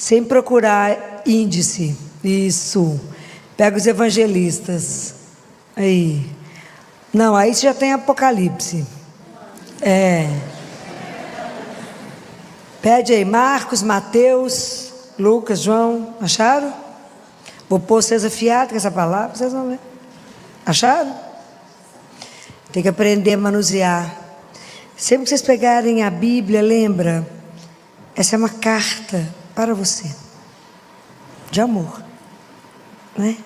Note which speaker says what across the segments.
Speaker 1: sem procurar índice. Isso. Pega os evangelistas. Aí. Não, aí já tem Apocalipse. Pede aí Marcos, Mateus, Lucas, João. Acharam? Vou pôr vocês afiados com essa palavra, vocês vão ver. Acharam? Tem que aprender a manusear. Sempre que vocês pegarem a Bíblia, lembra, essa é uma carta para você, de amor, né?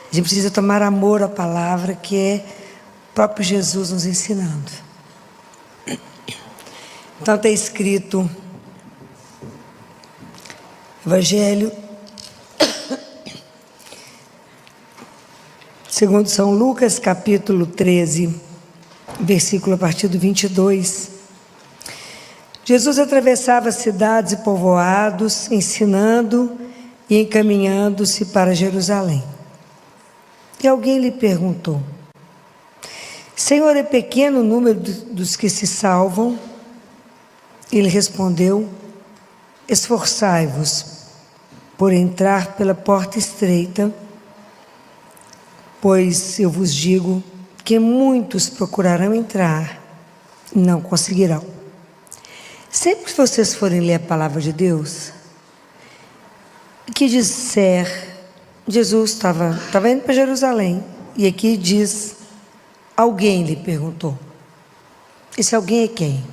Speaker 1: A gente precisa tomar amor à palavra, que é o próprio Jesus nos ensinando. Então está escrito, Evangelho segundo São Lucas, capítulo 13, versículo a partir do 22. Jesus atravessava cidades e povoados, ensinando e encaminhando-se para Jerusalém. E alguém lhe perguntou: Senhor, é pequeno o número dos que se salvam? Ele respondeu: esforçai-vos por entrar pela porta estreita, pois eu vos digo que muitos procurarão entrar e não conseguirão. Sempre que vocês forem ler a palavra de Deus, que disser, Jesus estava indo para Jerusalém, e aqui diz, alguém lhe perguntou. Esse alguém é quem?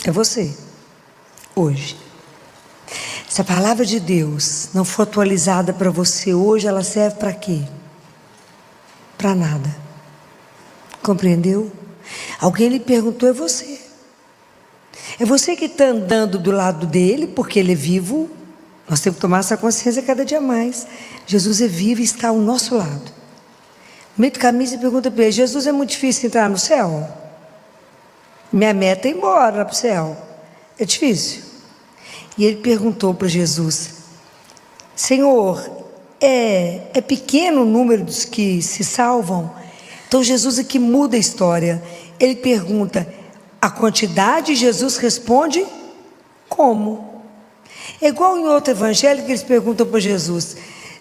Speaker 1: É você, hoje. Se a palavra de Deus não for atualizada para você hoje, ela serve para quê? Para nada. Compreendeu? Alguém lhe perguntou, é você. É você que está andando do lado dele, porque ele é vivo. Nós temos que tomar essa consciência cada dia mais. Jesus é vivo e está ao nosso lado. No meio do caminho você pergunta para ele, Jesus, é muito difícil entrar no céu? Minha meta é ir embora para o céu. É difícil? E ele perguntou para Jesus, Senhor, é pequeno o número dos que se salvam? Então Jesus aqui muda a história. Ele pergunta a quantidade, e Jesus responde como? É igual em outro evangelho que eles perguntam para Jesus,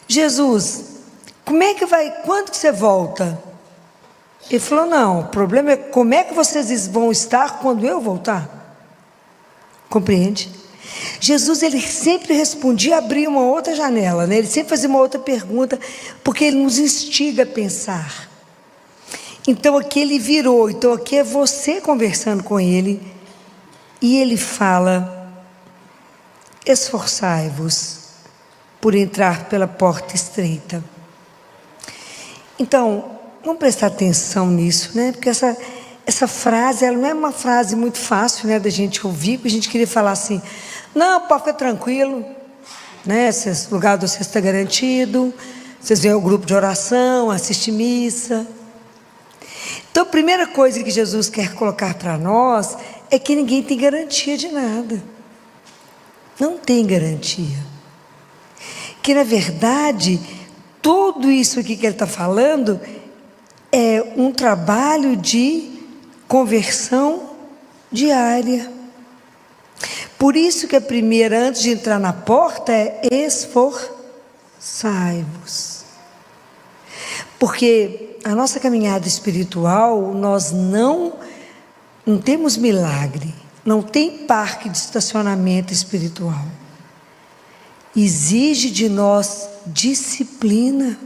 Speaker 1: Jesus, como é que vai, quando que você volta? Ele falou, não, o problema é como é que vocês vão estar quando eu voltar? Compreende? Jesus, ele sempre respondia, abria uma outra janela, né? Ele sempre fazia uma outra pergunta, porque ele nos instiga a pensar. Então aqui ele virou, então aqui é você conversando com ele, e ele fala, esforçai-vos por entrar pela porta estreita. Então, vamos prestar atenção nisso, né? Porque essa frase, ela não é uma frase muito fácil, né, da gente ouvir, porque a gente queria falar assim, não, pode ficar tranquilo, né? Esse lugar de vocês está garantido, vocês vêm ao grupo de oração, assistem missa. Então, a primeira coisa que Jesus quer colocar para nós é que ninguém tem garantia de nada. Não tem garantia. Que, na verdade, tudo isso aqui que ele está falando é um trabalho de conversão diária. Por isso que a primeira, antes de entrar na porta, é esforçai-vos. Porque a nossa caminhada espiritual, nós não temos milagre, não tem parque de estacionamento espiritual. Exige de nós disciplina,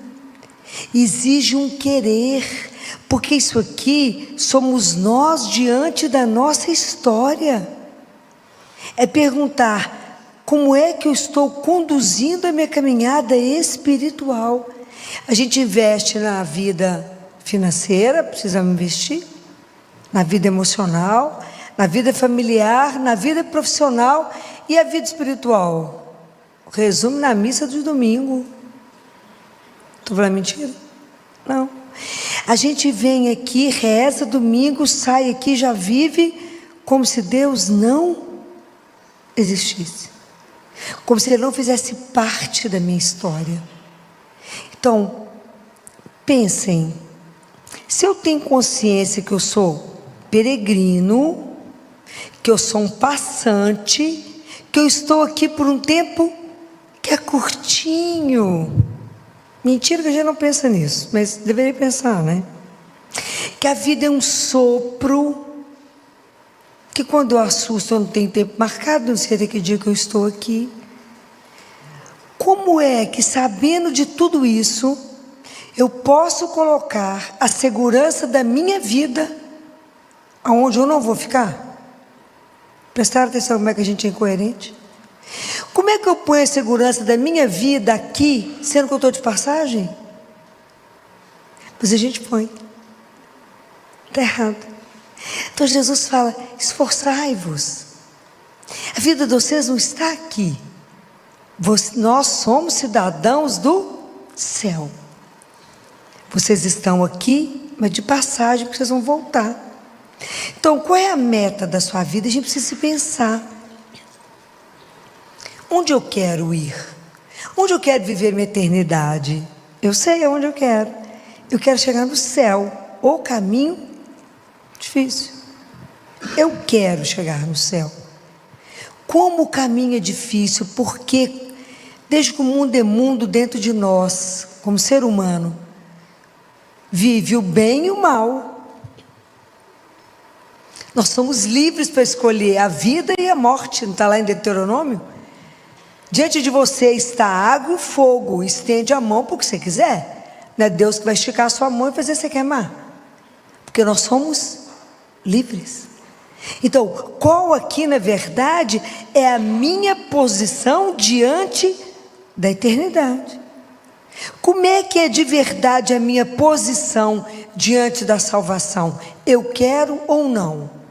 Speaker 1: exige um querer, porque isso aqui somos nós diante da nossa história. É perguntar, como é que eu estou conduzindo a minha caminhada espiritual? A gente investe na vida financeira, precisamos investir, na vida emocional, na vida familiar, na vida profissional e a vida espiritual. Resume na missa de domingo. Estou falando mentira? Não. A gente vem aqui, reza domingo, sai aqui, já vive como se Deus não existisse. Como se Ele não fizesse parte da minha história. Então, pensem, se eu tenho consciência que eu sou peregrino, que eu sou um passante, que eu estou aqui por um tempo que é curtinho. Mentira que a gente não pensa nisso, mas deveria pensar, né? Que a vida é um sopro, que quando eu assusto eu não tenho tempo marcado, não sei até que dia que eu estou aqui. Como é que, sabendo de tudo isso, eu posso colocar a segurança da minha vida aonde eu não vou ficar? Prestaram atenção como é que a gente é incoerente? Como é que eu ponho a segurança da minha vida aqui, sendo que eu estou de passagem? Mas a gente põe. Está errado. Então Jesus fala, esforçai-vos. A vida de vocês não está aqui. Nós somos cidadãos do céu. Vocês estão aqui, mas de passagem, porque vocês vão voltar. Então, qual é a meta da sua vida? A gente precisa se pensar. Onde eu quero ir? Onde eu quero viver minha eternidade? Eu sei aonde eu quero. Eu quero chegar no céu. O caminho, difícil. Eu quero chegar no céu. Como o caminho é difícil? Porque desde que o mundo é mundo dentro de nós, como ser humano, vive o bem e o mal. Nós somos livres para escolher a vida e a morte. Não está lá em Deuteronômio? Diante de você está água e fogo. Estende a mão para o que você quiser. Não é Deus que vai esticar a sua mão e fazer você queimar. Porque nós somos livres. Então, qual aqui na verdade é a minha posição diante da eternidade? Como é que é de verdade a minha posição diante da salvação? Eu quero ou não?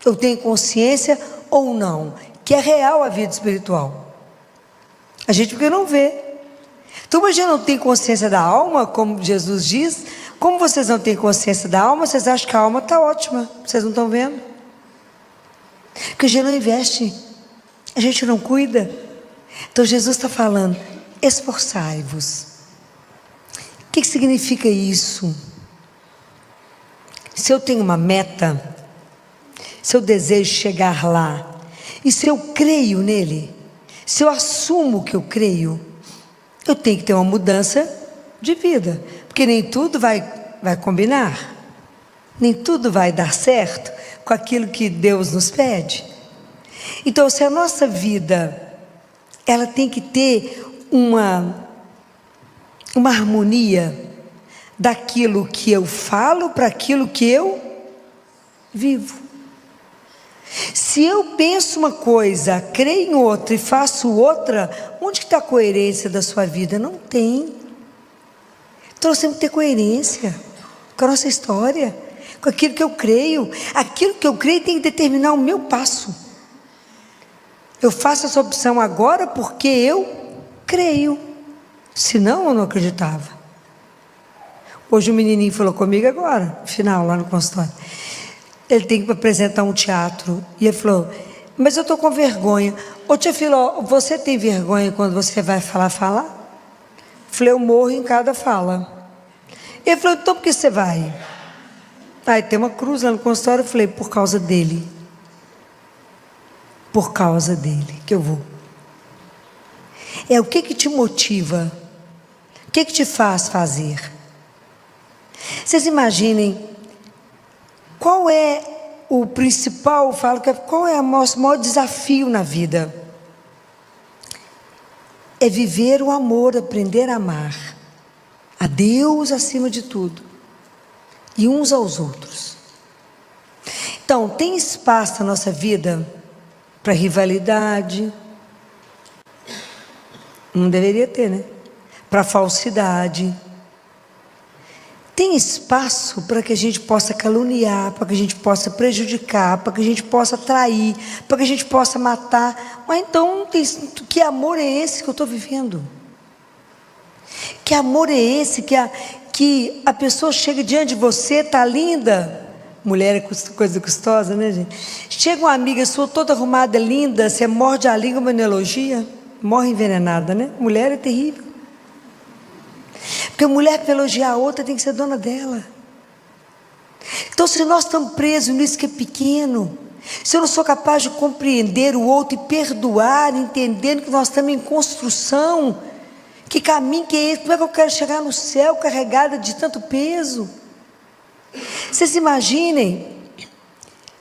Speaker 1: Eu tenho consciência ou não? Que é real a vida espiritual. A gente porque não vê. Então, mas já não tem consciência da alma, como Jesus diz. Como vocês não têm consciência da alma, vocês acham que a alma está ótima. Vocês não estão vendo? Porque a gente não investe. A gente não cuida. Então Jesus está falando, esforçai-vos. O que significa isso? Se eu tenho uma meta, se eu desejo chegar lá, e se eu creio nele, se eu assumo que eu creio, eu tenho que ter uma mudança de vida, porque nem tudo vai combinar, nem tudo vai dar certo com aquilo que Deus nos pede. Então, se a nossa vida, ela tem que ter uma harmonia daquilo que eu falo para aquilo que eu vivo. Se eu penso uma coisa, creio em outra e faço outra, onde está a coerência da sua vida? Não tem. Então nós temos que ter coerência com a nossa história, com aquilo que eu creio. Aquilo que eu creio tem que determinar o meu passo. Eu faço essa opção agora porque eu creio. Senão eu não acreditava. Hoje o menininho falou comigo agora, no final, lá no consultório. Ele tem que apresentar um teatro. E ele falou, mas eu estou com vergonha. Ô tia Filó, você tem vergonha quando você vai falar? Eu falei, eu morro em cada fala. Ele falou, então por que você vai? Aí tem uma cruz lá no consultório. Eu falei, por causa dele. Por causa dele que eu vou. É o que te motiva? O que te faz fazer? Vocês imaginem, qual é o principal, eu falo que qual é o nosso maior desafio na vida? É viver o amor, aprender a amar. A Deus acima de tudo. E uns aos outros. Então, tem espaço na nossa vida para rivalidade? Não deveria ter, né? Para falsidade. Tem espaço para que a gente possa caluniar, para que a gente possa prejudicar, para que a gente possa trair, para que a gente possa matar. Mas então, que amor é esse que eu estou vivendo? Que amor é esse que a pessoa chega diante de você, está linda? Mulher é coisa custosa, né, gente? Chega uma amiga sua toda arrumada, linda, você morde a língua, mas não elogia, morre envenenada, né? Mulher é terrível. Porque a mulher, para elogiar a outra, tem que ser dona dela. Então, se nós estamos presos nisso que é pequeno, se eu não sou capaz de compreender o outro e perdoar, entendendo que nós estamos em construção, que caminho que é esse? Como é que eu quero chegar no céu carregada de tanto peso? Vocês imaginem,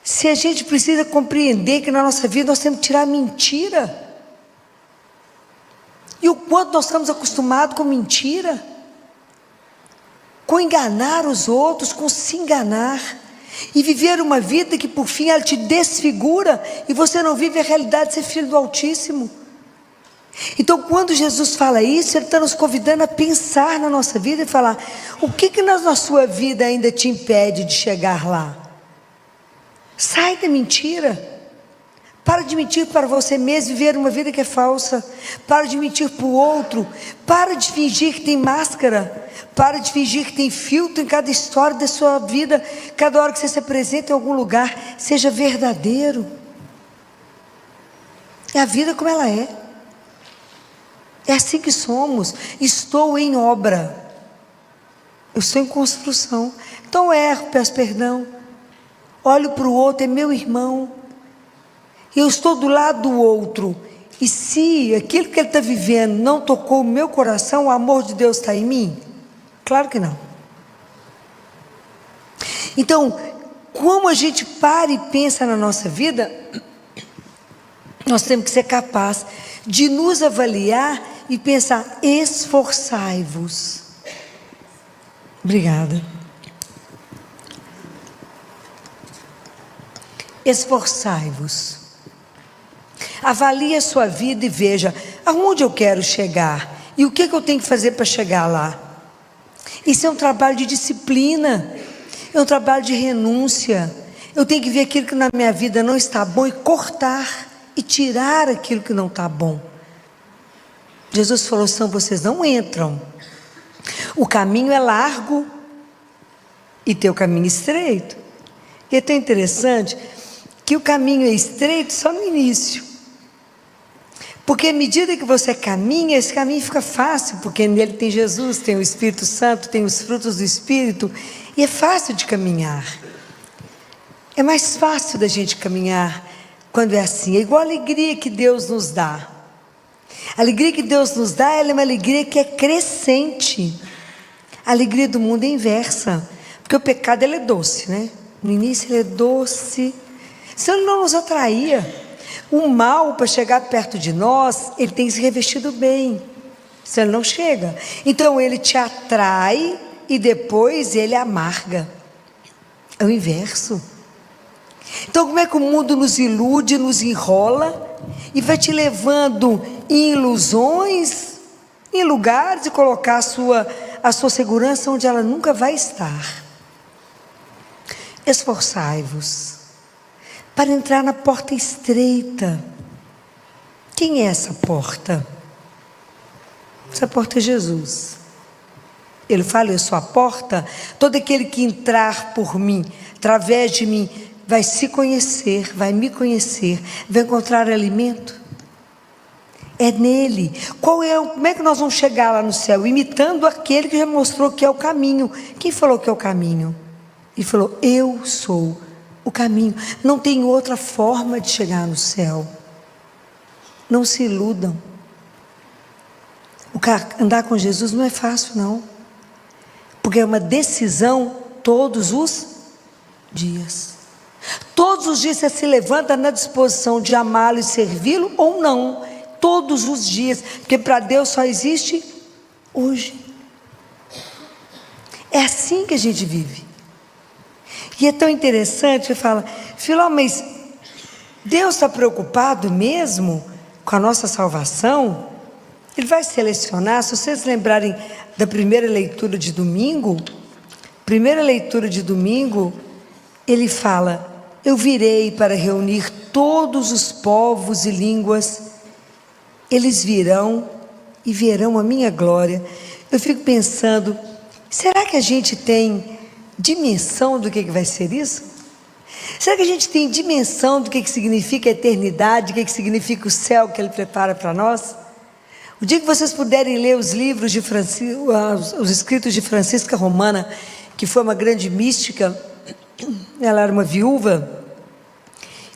Speaker 1: se a gente precisa compreender que na nossa vida nós temos que tirar a mentira, e o quanto nós estamos acostumados com mentira, com enganar os outros, com se enganar, e viver uma vida que por fim ela te desfigura, e você não vive a realidade de ser filho do Altíssimo. Então quando Jesus fala isso, Ele está nos convidando a pensar na nossa vida e falar, o que na sua vida ainda te impede de chegar lá? Sai da mentira. Para de mentir para você mesmo, viver uma vida que é falsa. Para de mentir para o outro. Para de fingir que tem máscara. Para de fingir que tem filtro em cada história da sua vida. Cada hora que você se apresenta em algum lugar, seja verdadeiro. É a vida como ela é. É assim que somos. Estou em obra. Eu estou em construção. Então eu erro, peço perdão. Olho para o outro, é meu irmão. Eu estou do lado do outro, e se aquilo que ele está vivendo não tocou o meu coração, o amor de Deus está em mim? Claro que não. Então, como a gente para e pensa na nossa vida, nós temos que ser capazes de nos avaliar e pensar, esforçai-vos. Obrigada. Esforçai-vos. Avalie a sua vida e veja aonde eu quero chegar e o que eu tenho que fazer para chegar lá. Isso é um trabalho de disciplina, é um trabalho de renúncia. Eu tenho que ver aquilo que na minha vida não está bom e cortar e tirar aquilo que não está bom. Jesus falou, senão vocês não entram. O caminho é largo e tem o caminho estreito. E é tão interessante que o caminho é estreito só no início. Porque à medida que você caminha, esse caminho fica fácil, porque nele tem Jesus, tem o Espírito Santo, tem os frutos do Espírito, e é fácil de caminhar. É mais fácil da gente caminhar quando é assim. É igual a alegria que Deus nos dá. A alegria que Deus nos dá, ela é uma alegria que é crescente. A alegria do mundo é inversa, porque o pecado ele é doce, né? No início ele é doce, senão ele não nos atraía. O mal, para chegar perto de nós, ele tem que se revestido bem, senão ele não chega. Então ele te atrai e depois ele amarga. É o inverso. Então como é que o mundo nos ilude, nos enrola e vai te levando em ilusões, em lugares e colocar a sua segurança onde ela nunca vai estar. Esforçai-vos para entrar na porta estreita. Quem é essa porta? Essa porta é Jesus. Ele fala, eu sou a porta. Todo aquele que entrar por mim, através de mim, vai se conhecer, vai me conhecer, vai encontrar alimento. É nele. Como é que nós vamos chegar lá no céu? Imitando aquele que já mostrou que é o caminho. Quem falou que é o caminho? Ele falou, eu sou o caminho. Não tem outra forma de chegar no céu. Não se iludam. Andar com Jesus não é fácil, não. Porque é uma decisão todos os dias. Todos os dias você se levanta na disposição de amá-lo e servi-lo ou não. Todos os dias. Porque para Deus só existe hoje. É assim que a gente vive. E é tão interessante, você fala, Filó, mas Deus está preocupado mesmo com a nossa salvação? Ele vai selecionar, se vocês lembrarem da primeira leitura de domingo, ele fala, eu virei para reunir todos os povos e línguas, eles virão e verão a minha glória. Eu fico pensando, será que a gente tem dimensão do que vai ser isso? Será que a gente tem dimensão do que significa a eternidade, o que significa o céu que Ele prepara para nós? O dia que vocês puderem ler os livros de os escritos de Francisca Romana, que foi uma grande mística, ela era uma viúva,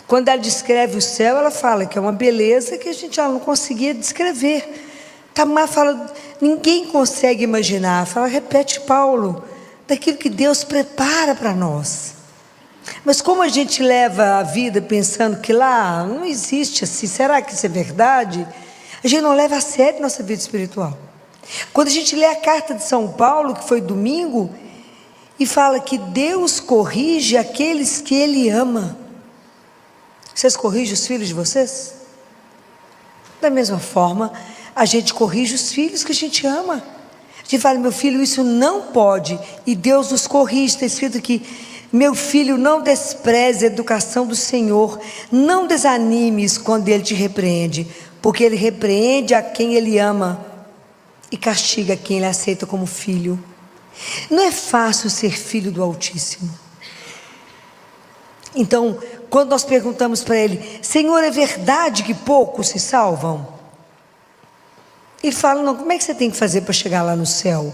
Speaker 1: Quando ela descreve o céu, ela fala que é uma beleza que a gente não conseguia descrever. Tamar fala, ninguém consegue imaginar. Fala, repete Paulo, daquilo que Deus prepara para nós. Mas como a gente leva a vida pensando que lá não existe assim, será que isso é verdade? A gente não leva a sério nossa vida espiritual. Quando a gente lê a carta de São Paulo, que foi domingo, e fala que Deus corrige aqueles que Ele ama. Vocês corrigem os filhos de vocês? Da mesma forma, a gente corrige os filhos que a gente ama. A gente fala, meu filho, isso não pode. E Deus nos corrige. Está escrito aqui, meu filho, não despreze a educação do Senhor. Não desanimes quando Ele te repreende. Porque Ele repreende a quem Ele ama e castiga quem Ele aceita como filho. Não é fácil ser filho do Altíssimo. Então, quando nós perguntamos para Ele, Senhor, é verdade que poucos se salvam? Ele fala, não, como é que você tem que fazer para chegar lá no céu?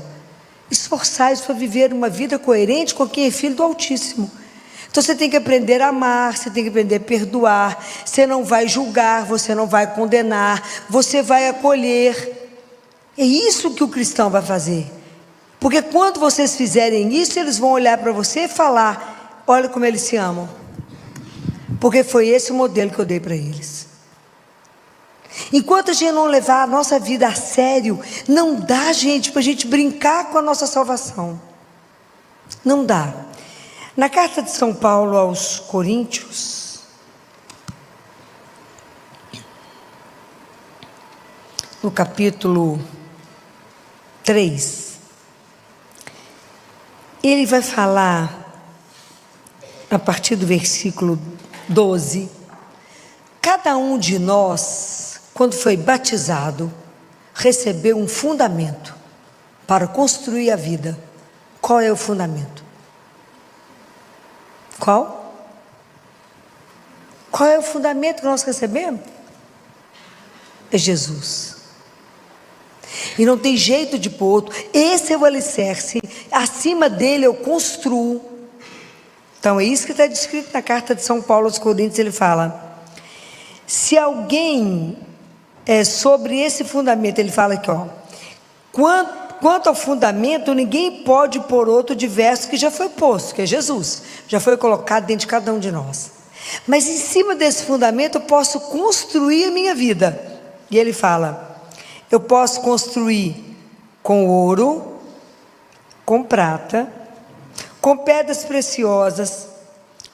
Speaker 1: Esforçai-vos para viver uma vida coerente com quem é filho do Altíssimo. Então você tem que aprender a amar, você tem que aprender a perdoar, você não vai julgar, você não vai condenar, você vai acolher. É isso que o cristão vai fazer. Porque quando vocês fizerem isso, eles vão olhar para você e falar, olha como eles se amam. Porque foi esse o modelo que eu dei para eles. Enquanto a gente não levar a nossa vida a sério, não dá, gente, para a gente brincar com a nossa salvação. Não dá. Na carta de São Paulo aos Coríntios, no capítulo 3, ele vai falar, a partir do versículo 12, cada um de nós, quando foi batizado, recebeu um fundamento para construir a vida. Qual é o fundamento? Qual? Qual é o fundamento que nós recebemos? É Jesus. E não tem jeito de pôr outro. Esse é o alicerce. Acima dele eu construo. Então é isso que está descrito na carta de São Paulo aos Coríntios. Ele fala, se alguém sobre esse fundamento, ele fala aqui, ó, quanto ao fundamento, ninguém pode pôr outro diverso que já foi posto, que é Jesus, já foi colocado dentro de cada um de nós. Mas em cima desse fundamento eu posso construir a minha vida. E ele fala, eu posso construir com ouro, com prata, com pedras preciosas,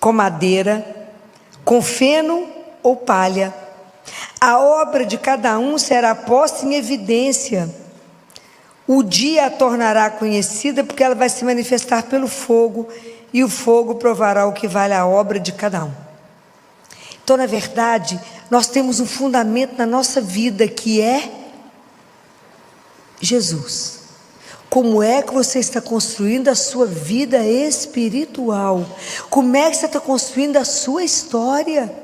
Speaker 1: com madeira, com feno ou palha. A obra de cada um será posta em evidência. O dia a tornará conhecida, porque ela vai se manifestar pelo fogo, e o fogo provará o que vale a obra de cada um. Então, na verdade, nós temos um fundamento na nossa vida, que é Jesus. Como é que você está construindo a sua vida espiritual? Como é que você está construindo a sua história?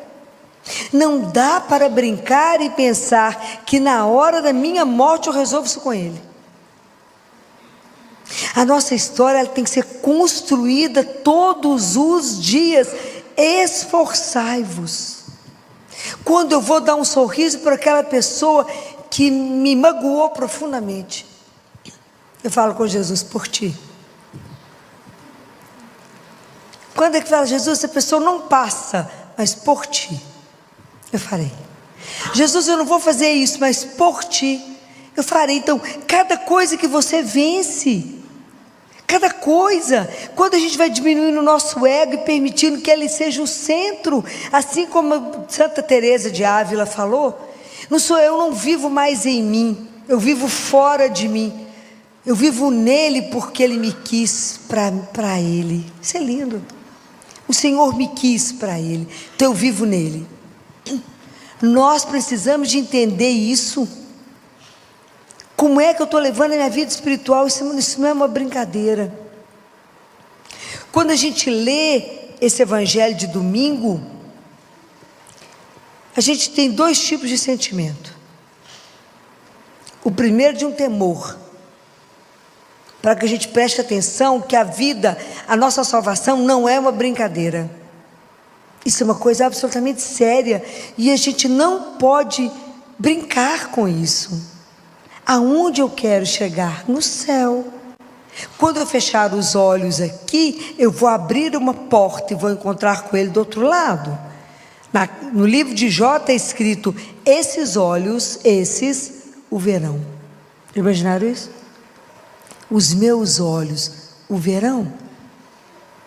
Speaker 1: Não dá para brincar e pensar que na hora da minha morte eu resolvo isso com Ele. A nossa história ela tem que ser construída todos os dias. Esforçai-vos. Quando eu vou dar um sorriso para aquela pessoa que me magoou profundamente, eu falo com Jesus, por ti. Quando é que fala, Jesus, essa pessoa não passa, mas por ti eu farei. Jesus, eu não vou fazer isso, mas por ti eu farei. Então, cada coisa que você vence, cada coisa, quando a gente vai diminuindo o nosso ego e permitindo que ele seja o centro, assim como Santa Teresa de Ávila falou, eu não vivo mais em mim, eu vivo fora de mim. Eu vivo nele porque ele me quis para ele. Isso é lindo. O Senhor me quis para ele, então eu vivo nele. Nós precisamos de entender isso. Como é que eu estou levando a minha vida espiritual? Isso não é uma brincadeira. Quando a gente lê esse evangelho de domingo, a gente tem dois tipos de sentimento. O primeiro de um temor, para que a gente preste atenção que a vida, a nossa salvação não é uma brincadeira. Isso é uma coisa absolutamente séria e a gente não pode brincar com isso. Aonde eu quero chegar? No céu. Quando eu fechar os olhos aqui, eu vou abrir uma porta e vou encontrar com ele do outro lado. No livro de Jó está escrito: esses olhos, esses o verão. Imaginaram isso? Os meus olhos o verão.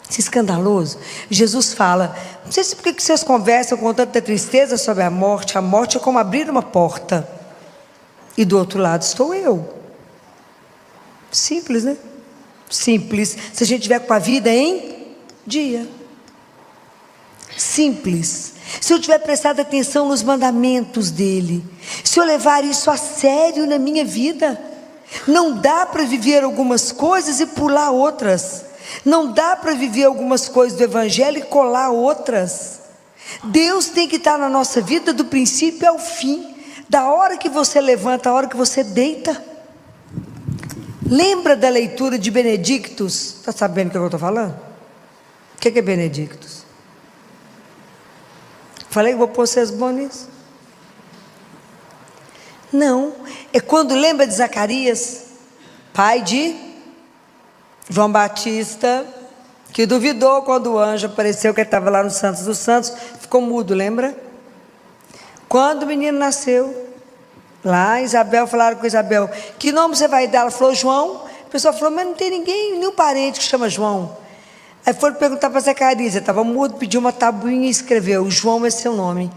Speaker 1: Isso é escandaloso. Jesus fala: não sei se por que vocês conversam com tanta tristeza sobre a morte. A morte é como abrir uma porta e do outro lado estou eu. Simples, né? Simples, se a gente tiver com a vida em dia. Simples. Se eu tiver prestado atenção nos mandamentos dele, se eu levar isso a sério na minha vida, não dá para viver algumas coisas e pular outras. Não dá para viver algumas coisas do evangelho e colar outras. Deus tem que estar na nossa vida do princípio ao fim, da hora que você levanta, a hora que você deita. Lembra da leitura de Benedictus? Está sabendo o que eu estou falando? O que é Benedictus? Falei que vou pôr vocês bons nisso? Não, é quando lembra de Zacarias, pai de João Batista, que duvidou quando o anjo apareceu, que ele estava lá no Santos dos Santos, ficou mudo, lembra? Quando o menino nasceu, lá Isabel, falaram com Isabel: que nome você vai dar? Ela falou: João. A pessoa falou: mas não tem ninguém, nenhum parente que chama João. Aí foram perguntar para Zacarias, ele estava mudo, pediu uma tabuinha e escreveu: João é seu nome.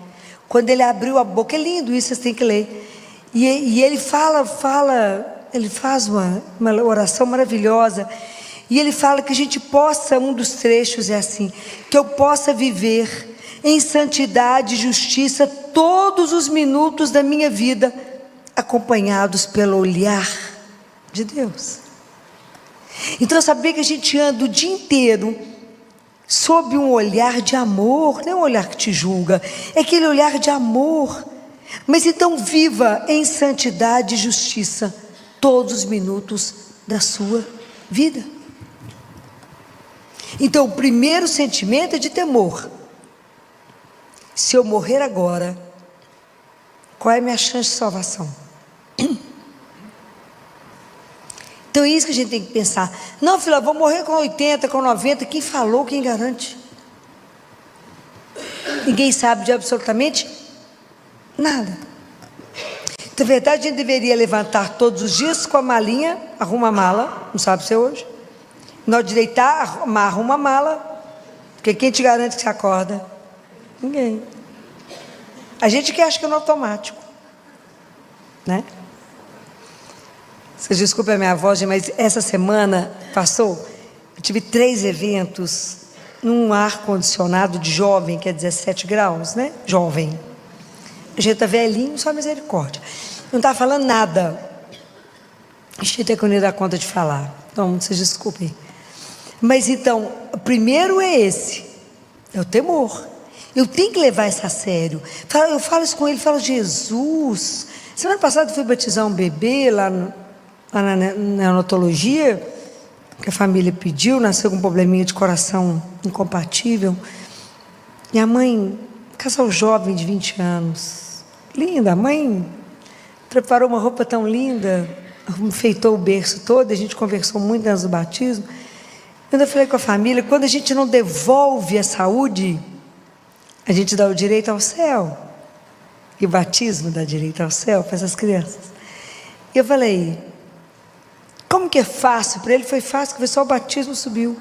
Speaker 1: Quando ele abriu a boca, é lindo isso, vocês têm que ler. E ele ele faz uma oração maravilhosa. E ele fala que a gente possa, um dos trechos é assim: que eu possa viver em santidade e justiça todos os minutos da minha vida, acompanhados pelo olhar de Deus. Então, saber que a gente anda o dia inteiro sob um olhar de amor, não é um olhar que te julga, é aquele olhar de amor. Mas então viva em santidade e justiça todos os minutos da sua vida. Então, o primeiro sentimento é de temor. Se eu morrer agora, qual é a minha chance de salvação? Então é isso que a gente tem que pensar. Não, filha, eu vou morrer com 80, com 90, quem falou, quem garante? Ninguém sabe de absolutamente nada. Então, na verdade, a gente deveria levantar todos os dias com a malinha, arruma a mala, não sabe se é hoje. Na hora de deitar, arruma a mala, porque quem te garante que você acorda? Ninguém. A gente que acha que é no automático, né? Vocês desculpem a minha voz, mas essa semana passou, eu tive 3 eventos num ar-condicionado de jovem, que é 17 graus, né? Jovem. A gente está velhinho, só misericórdia. Não estava falando nada. A gente tem que não dar conta de falar. Então, vocês desculpem. Mas então, o primeiro é esse, é o temor. Eu tenho que levar isso a sério. Eu falo isso com ele, falo: Jesus. Semana passada eu fui batizar um bebê lá na neonatologia, que a família pediu, nasceu com um probleminha de coração incompatível. E a mãe, casal jovem de 20 anos, linda, a mãe preparou uma roupa tão linda, enfeitou o berço todo, a gente conversou muito antes do batismo. Quando eu falei com a família, quando a gente não devolve a saúde, a gente dá o direito ao céu. E o batismo dá direito ao céu para essas crianças. E eu falei: como que é fácil? Para ele foi fácil, porque só o batismo subiu.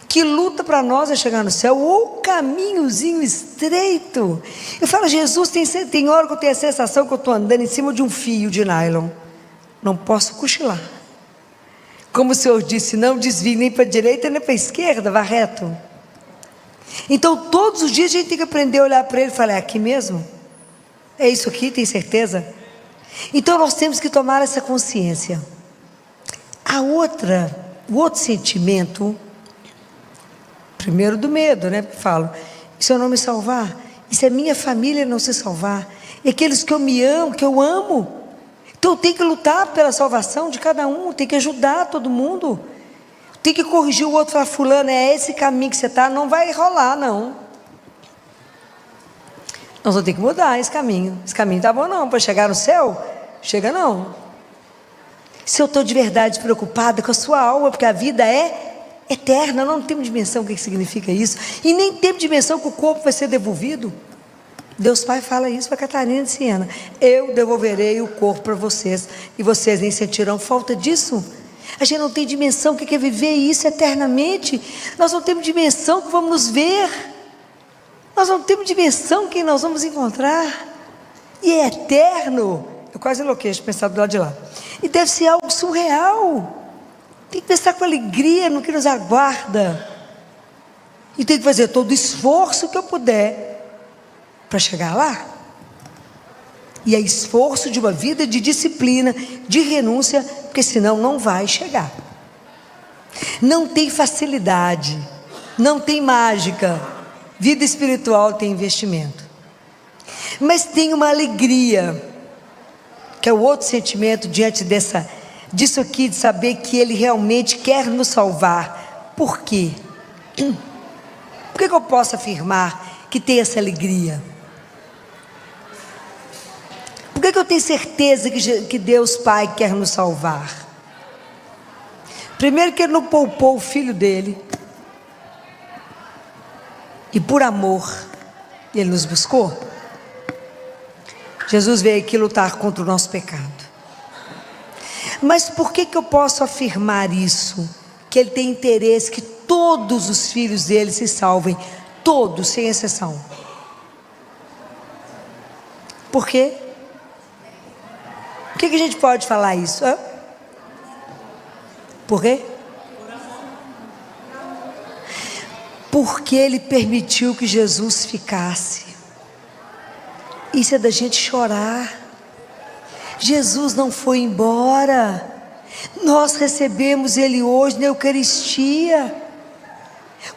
Speaker 1: Que luta para nós é chegar no céu, ou caminhozinho estreito. Eu falo: Jesus, tem hora que eu tenho a sensação que eu estou andando em cima de um fio de nylon. Não posso cochilar. Como o Senhor disse, não desvie nem para a direita nem para a esquerda, vá reto. Então, todos os dias a gente tem que aprender a olhar para ele e falar: é aqui mesmo? É isso aqui, tem certeza? Então, nós temos que tomar essa consciência. O outro sentimento, primeiro do medo, né? Porque falo: e se eu não me salvar? E se a minha família não se salvar? E aqueles que eu amo? Então eu tenho que lutar pela salvação de cada um, tenho que ajudar todo mundo, tenho que corrigir o outro, falar: fulano, é esse caminho que você está, não vai rolar não. Nós vamos ter que mudar esse caminho. Esse caminho tá bom não, para chegar no céu, chega não. Se eu estou de verdade preocupada com a sua alma, porque a vida é eterna, nós não temos dimensão do que significa isso, e nem temos dimensão que o corpo vai ser devolvido. Deus Pai fala isso para Catarina de Siena: eu devolverei o corpo para vocês, e vocês nem sentirão falta disso. A gente não tem dimensão do que é viver isso eternamente. Nós não temos dimensão que vamos nos ver, nós não temos dimensão quem nós vamos encontrar, e é eterno. Eu quase enlouqueço de pensar do lado de lá. E deve ser algo surreal. Tem que pensar com alegria no que nos aguarda. E tem que fazer todo o esforço que eu puder para chegar lá. E é esforço de uma vida de disciplina, de renúncia, porque senão não vai chegar. Não tem facilidade, não tem mágica. Vida espiritual tem investimento. Mas tem uma alegria, que é o outro sentimento diante disso aqui, de saber que Ele realmente quer nos salvar. Por quê? Por que eu posso afirmar que tem essa alegria? Por que eu tenho certeza que Deus Pai quer nos salvar? Primeiro que Ele não poupou o Filho dEle, e por amor Ele nos buscou. Jesus veio aqui lutar contra o nosso pecado. Mas por que eu posso afirmar isso? Que Ele tem interesse que todos os filhos dele se salvem, todos, sem exceção. Por quê? Por que a gente pode falar isso? Hã? Por quê? Porque Ele permitiu que Jesus ficasse. Isso é da gente chorar. Jesus não foi embora. Nós recebemos Ele hoje na Eucaristia.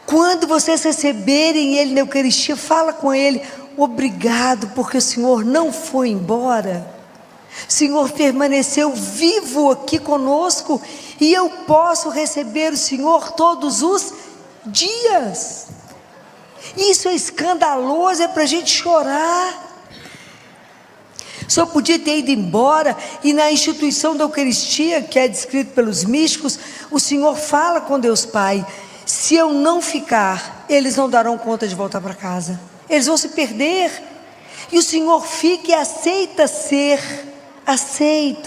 Speaker 1: Quando vocês receberem Ele na Eucaristia, fala com Ele: obrigado, porque o Senhor não foi embora. O Senhor permaneceu vivo aqui conosco, e eu posso receber o Senhor todos os dias. Isso é escandaloso, é para a gente chorar. Só podia ter ido embora, e na instituição da Eucaristia, que é descrito pelos místicos, o Senhor fala com Deus Pai: se eu não ficar, eles não darão conta de voltar para casa, eles vão se perder. E o Senhor fica e aceita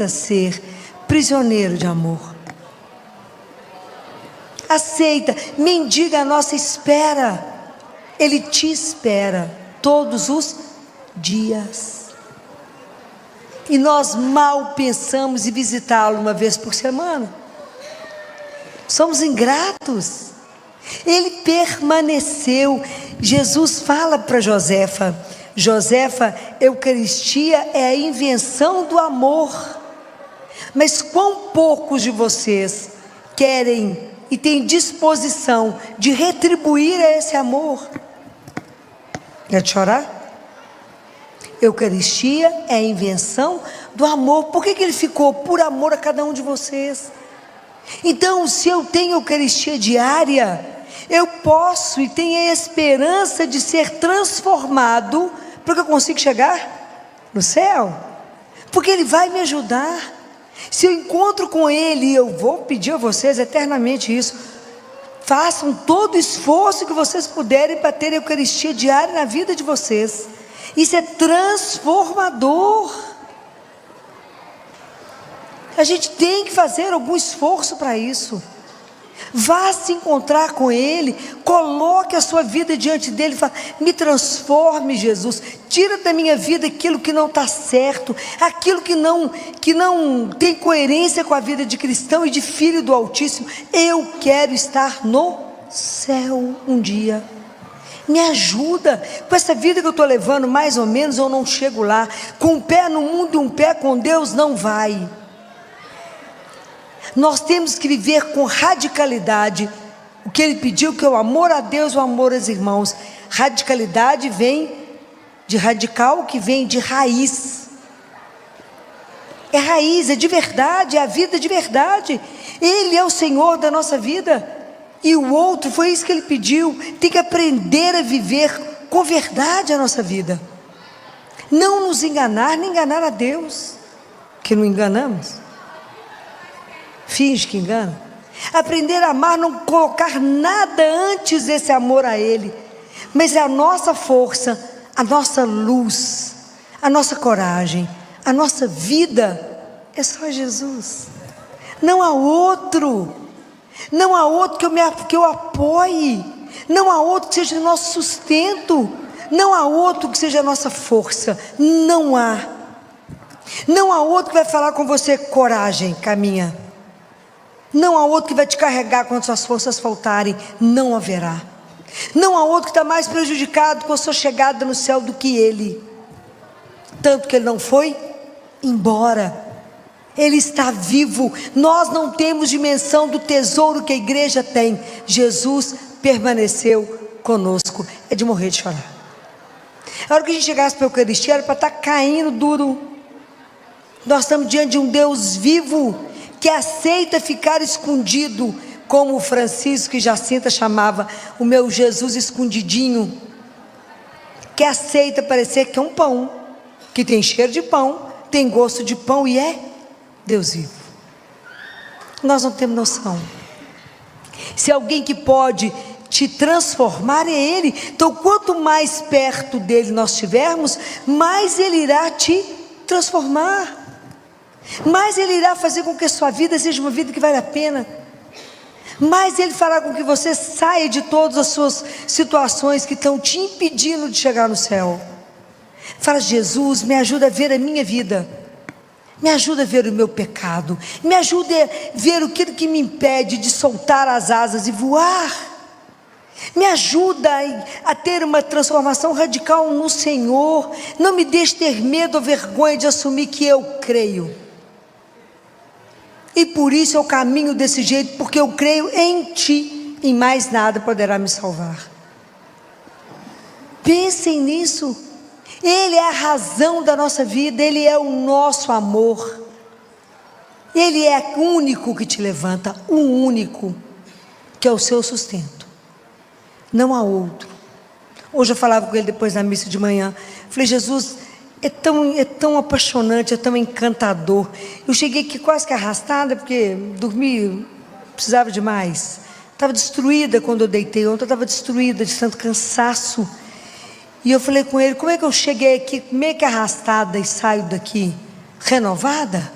Speaker 1: ser prisioneiro de amor. Aceita, mendiga a nossa espera. Ele te espera todos os dias. E nós mal pensamos em visitá-lo uma vez por semana. Somos ingratos. Ele permaneceu. Jesus fala para Josefa: Josefa, Eucaristia é a invenção do amor. Mas quão poucos de vocês querem e têm disposição de retribuir a esse amor? Quer chorar? Eucaristia é a invenção do amor. Por que ele ficou? Por amor a cada um de vocês. Então, se eu tenho Eucaristia diária, eu posso e tenho a esperança de ser transformado, porque eu consigo chegar no céu, porque Ele vai me ajudar. Se eu encontro com Ele, eu vou pedir a vocês eternamente isso: façam todo o esforço que vocês puderem para ter a Eucaristia diária na vida de vocês. Isso é transformador. A gente tem que fazer algum esforço para isso. Vá se encontrar com Ele, coloque a sua vida diante dEle e fala: me transforme, Jesus, tira da minha vida aquilo que não está certo, aquilo que não tem coerência com a vida de cristão e de filho do Altíssimo. Eu quero estar no céu um dia. Me ajuda, com essa vida que eu estou levando, mais ou menos eu não chego lá. Com um pé no mundo e um pé com Deus, não vai. Nós temos que viver com radicalidade o que Ele pediu, que é o amor a Deus, o amor aos irmãos. Radicalidade vem de radical, que vem de raiz. É raiz, é de verdade, é a vida de verdade. Ele é o Senhor da nossa vida. E o outro, foi isso que Ele pediu, tem que aprender a viver com verdade a nossa vida. Não nos enganar, nem enganar a Deus, que não enganamos. Finge que engana. Aprender a amar, não colocar nada antes desse amor a Ele, mas é a nossa força, a nossa luz, a nossa coragem, a nossa vida, é só Jesus. Não há outro, não há outro que eu apoie, não há outro que seja nosso sustento, não há outro que seja a nossa força, não há. Não há outro que vai falar com você, coragem, caminha. Não há outro que vai te carregar quando suas forças faltarem, não haverá. Não há outro que está mais prejudicado com a sua chegada no céu do que ele. Tanto que ele não foi embora, ele está vivo. Nós não temos dimensão do tesouro que a igreja tem. Jesus permaneceu conosco. É de morrer de chorar. A hora que a gente chegasse para a Eucaristia era para estar caindo duro. Nós estamos diante de um Deus vivo, que aceita ficar escondido, como o Francisco e Jacinta chamava, o meu Jesus escondidinho, que aceita parecer que é um pão, que tem cheiro de pão, tem gosto de pão e é Deus vivo. Nós não temos noção. Se alguém que pode te transformar é Ele. Então quanto mais perto dele nós estivermos, mais Ele irá te transformar, mais Ele irá fazer com que a sua vida seja uma vida que vale a pena, mais Ele fará com que você saia de todas as suas situações que estão te impedindo de chegar no céu. Fala: Jesus, me ajuda a ver a minha vida, me ajuda a ver o meu pecado, me ajuda a ver aquilo que me impede de soltar as asas e voar, me ajuda a ter uma transformação radical no Senhor. Não me deixe ter medo ou vergonha de assumir que eu creio, e por isso eu caminho desse jeito, porque eu creio em Ti, e mais nada poderá me salvar. Pensem nisso. Ele é a razão da nossa vida, Ele é o nosso amor, Ele é o único que te levanta, o único que é o seu sustento, não há outro. Hoje eu falava com ele depois da missa de manhã, falei: Jesus, é tão apaixonante, é tão encantador. Eu cheguei aqui quase que arrastada, porque dormi, precisava demais, estava destruída quando eu deitei ontem, eu estava destruída de tanto cansaço. E eu falei com ele: como é que eu cheguei aqui meio que arrastada e saio daqui renovada,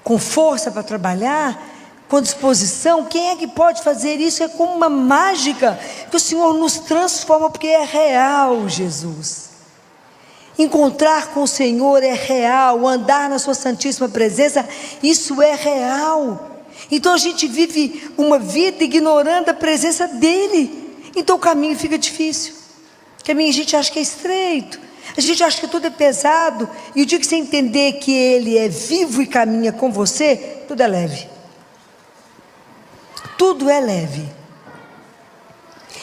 Speaker 1: com força para trabalhar, com disposição? Quem é que pode fazer isso? É como uma mágica que o Senhor nos transforma, porque é real, Jesus. Encontrar com o Senhor é real, andar na sua santíssima presença, isso é real. Então a gente vive uma vida ignorando a presença dEle, então o caminho fica difícil. O caminho a gente acha que é estreito, a gente acha que tudo é pesado, e o dia que você entender que Ele é vivo e caminha com você, tudo é leve. Tudo é leve.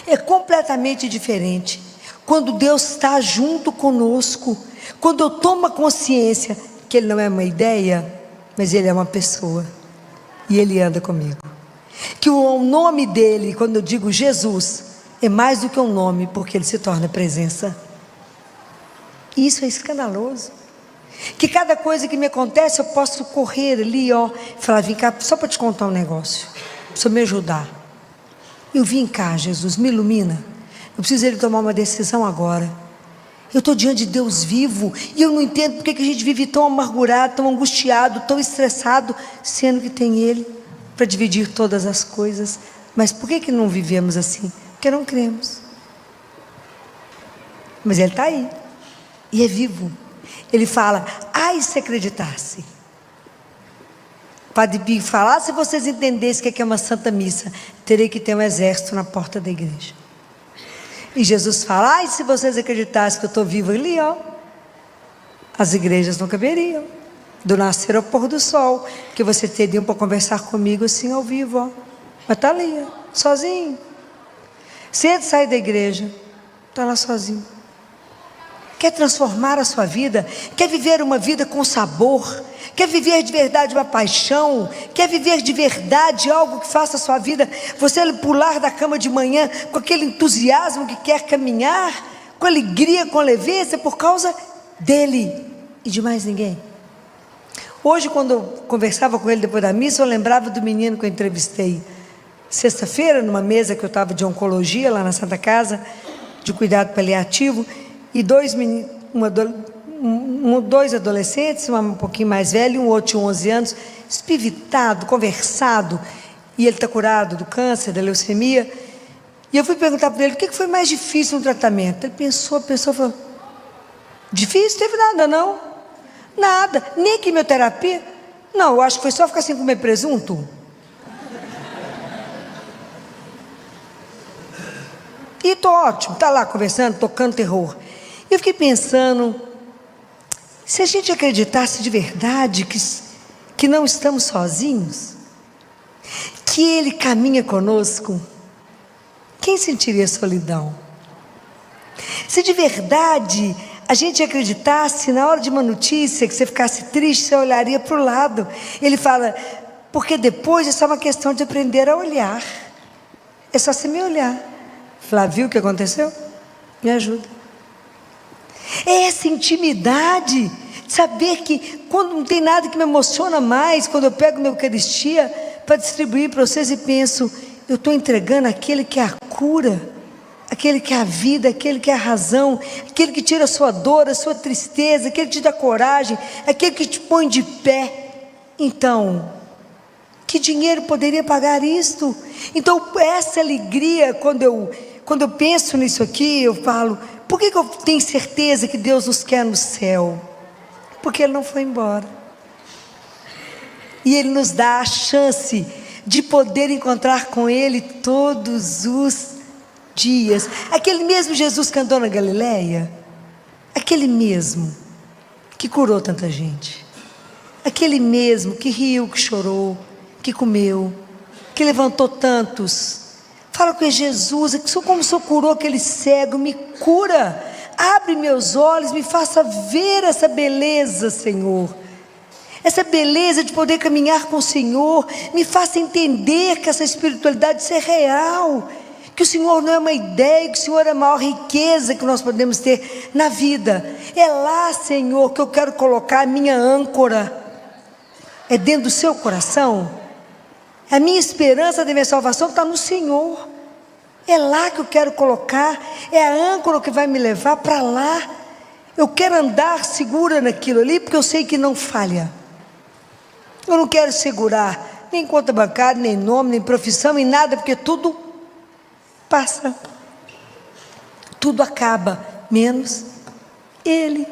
Speaker 1: É completamente diferente quando Deus está junto conosco, quando eu tomo a consciência que Ele não é uma ideia, mas Ele é uma pessoa, e Ele anda comigo, que o nome dEle, quando eu digo Jesus, é mais do que um nome, porque Ele se torna presença. E isso é escandaloso, que cada coisa que me acontece eu posso correr ali, e falar: vem cá, só para te contar um negócio, precisa me ajudar. Eu vim cá, Jesus, me ilumina, eu preciso Ele tomar uma decisão agora. Eu estou diante de Deus vivo, e eu não entendo porque que a gente vive tão amargurado, tão angustiado, tão estressado, sendo que tem Ele para dividir todas as coisas. Mas por que não vivemos assim? Porque não cremos. Mas Ele está aí, e é vivo. Ele fala: ai, se acreditasse. Padre Pio fala: se vocês entendessem o que é uma santa missa, terei que ter um exército na porta da igreja. E Jesus fala: ai, se vocês acreditassem que eu estou vivo ali, as igrejas não caberiam, do nascer ao pôr do sol, que vocês teriam para conversar comigo assim ao vivo, mas está ali, sozinho. Cedo sai da igreja, está lá sozinho. Quer transformar a sua vida? Quer viver uma vida com sabor? Quer viver de verdade uma paixão? Quer viver de verdade algo que faça a sua vida, você pular da cama de manhã com aquele entusiasmo que quer caminhar, com alegria, com leveza, por causa dele e de mais ninguém. Hoje, quando eu conversava com ele depois da missa, eu lembrava do menino que eu entrevistei sexta-feira, numa mesa que eu estava de oncologia, lá na Santa Casa, de cuidado paliativo, e dois adolescentes, um pouquinho mais velho, um outro de 11 anos, espivitado, conversado, e ele está curado do câncer, da leucemia. E eu fui perguntar para ele, o que foi mais difícil no tratamento? Ele pensou, falou, difícil? Teve nada, não. Nada, nem quimioterapia. Não, eu acho que foi só ficar sem comer presunto. E estou ótimo, está lá conversando, tocando terror. Eu fiquei pensando, se a gente acreditasse de verdade que não estamos sozinhos, que Ele caminha conosco, quem sentiria solidão? Se de verdade a gente acreditasse, na hora de uma notícia, que você ficasse triste, você olharia para o lado. Ele fala, porque depois é só uma questão de aprender a olhar. É só você me olhar. Falar, viu o que aconteceu? Me ajuda. É essa intimidade, de saber que quando não tem nada que me emociona mais, quando eu pego minha Eucaristia para distribuir para vocês e penso, eu estou entregando aquele que é a cura, aquele que é a vida, aquele que é a razão, aquele que tira a sua dor, a sua tristeza, aquele que te dá coragem, aquele que te põe de pé. Então, que dinheiro poderia pagar isto? Então, essa alegria, quando eu penso nisso aqui, eu falo, por que eu tenho certeza que Deus nos quer no céu? Porque Ele não foi embora. E Ele nos dá a chance de poder encontrar com Ele todos os dias. Aquele mesmo Jesus que andou na Galileia, aquele mesmo que curou tanta gente, aquele mesmo que riu, que chorou, que comeu, que levantou tantos. Fala com Jesus, como o Senhor curou aquele cego, me cura, abre meus olhos, me faça ver essa beleza, Senhor, essa beleza de poder caminhar com o Senhor, me faça entender que essa espiritualidade é real, que o Senhor não é uma ideia, que o Senhor é a maior riqueza que nós podemos ter na vida. É lá, Senhor, que eu quero colocar a minha âncora. É dentro do seu coração. A minha esperança da minha salvação está no Senhor. É lá que eu quero colocar. É a âncora que vai me levar para lá. Eu quero andar segura naquilo ali, porque eu sei que não falha. Eu não quero segurar nem conta bancária, nem nome, nem profissão, nem nada, porque tudo passa, tudo acaba, menos Ele.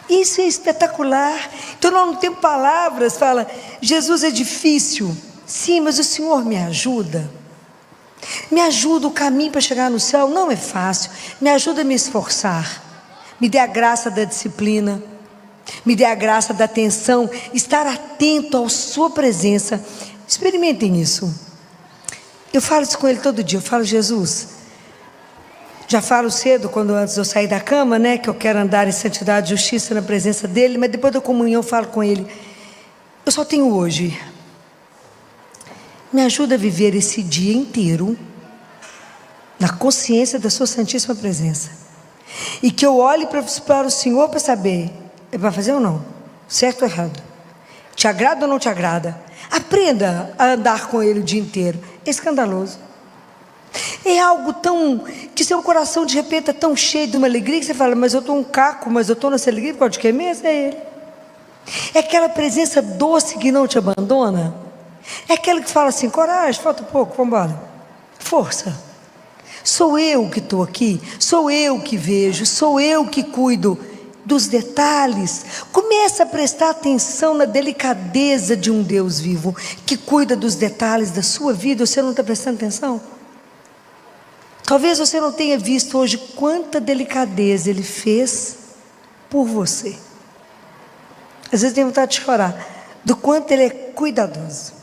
Speaker 1: Isso é espetacular. Então nós não temos palavras. Fala, Jesus é difícil, sim, mas o Senhor me ajuda. Me ajuda o caminho para chegar no céu, não é fácil. Me ajuda a me esforçar. Me dê a graça da disciplina, me dê a graça da atenção, estar atento à sua presença. Experimentem isso. Eu falo isso com Ele todo dia. Eu falo, Jesus, já falo cedo, antes de eu sair da cama, né, que eu quero andar em santidade e justiça na presença dEle, mas depois da comunhão eu falo com Ele, eu só tenho hoje. Me ajuda a viver esse dia inteiro na consciência da sua santíssima presença, e que eu olhe para o Senhor para saber, é para fazer ou não, certo ou errado, te agrada ou não te agrada. Aprenda a andar com Ele o dia inteiro. É escandaloso. É algo tão, que seu coração de repente é tão cheio de uma alegria, que você fala, mas eu estou um caco, mas eu estou nessa alegria por causa de quem mesmo? É Ele. É aquela presença doce que não te abandona. É aquela que fala assim, coragem, falta pouco, vamos embora. Força. Sou eu que estou aqui, sou eu que vejo, sou eu que cuido dos detalhes. Começa a prestar atenção na delicadeza de um Deus vivo, que cuida dos detalhes da sua vida. Você não está prestando atenção? Talvez você não tenha visto hoje quanta delicadeza Ele fez por você. Às vezes tem vontade de chorar, do quanto Ele é cuidadoso,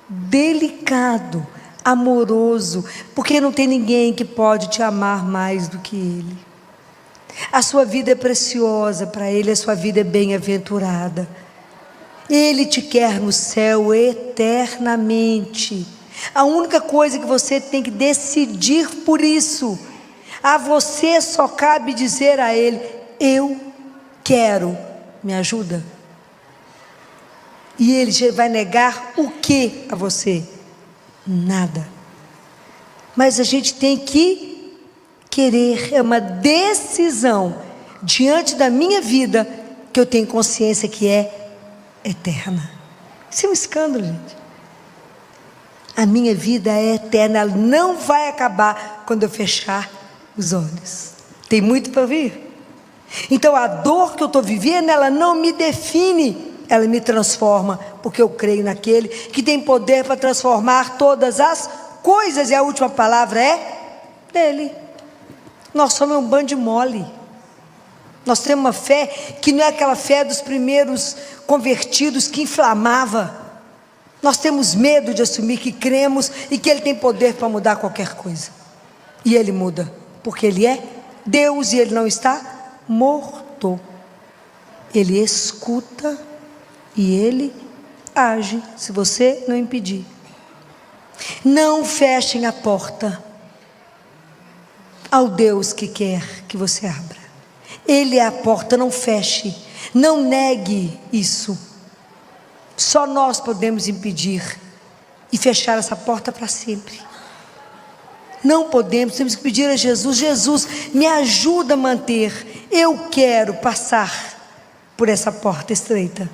Speaker 1: delicado, amoroso, porque não tem ninguém que pode te amar mais do que Ele. A sua vida é preciosa para Ele, a sua vida é bem-aventurada. Ele te quer no céu eternamente. A única coisa que você tem que decidir por isso, a você só cabe dizer a Ele, eu quero, me ajuda. E ele vai negar o que a você? Nada. Mas a gente tem que querer, é uma decisão diante da minha vida que eu tenho consciência que é eterna. Isso é um escândalo, gente. A minha vida é eterna, ela não vai acabar quando eu fechar os olhos. Tem muito para vir. Então a dor que eu estou vivendo, ela não me define, ela me transforma, porque eu creio naquele que tem poder para transformar todas as coisas, e a última palavra é dele. Nós somos um bando de mole. Nós temos uma fé que não é aquela fé dos primeiros convertidos que inflamava. Nós temos medo de assumir que cremos e que ele tem poder para mudar qualquer coisa. E ele muda, porque ele é Deus e ele não está morto. Ele escuta e ele age, se você não impedir. Não fechem a porta ao Deus que quer que você abra. Ele é a porta, não feche, não negue isso. Só nós podemos impedir e fechar essa porta para sempre. Não podemos, temos que pedir a Jesus: Jesus, me ajuda a manter. Eu quero passar por essa porta estreita.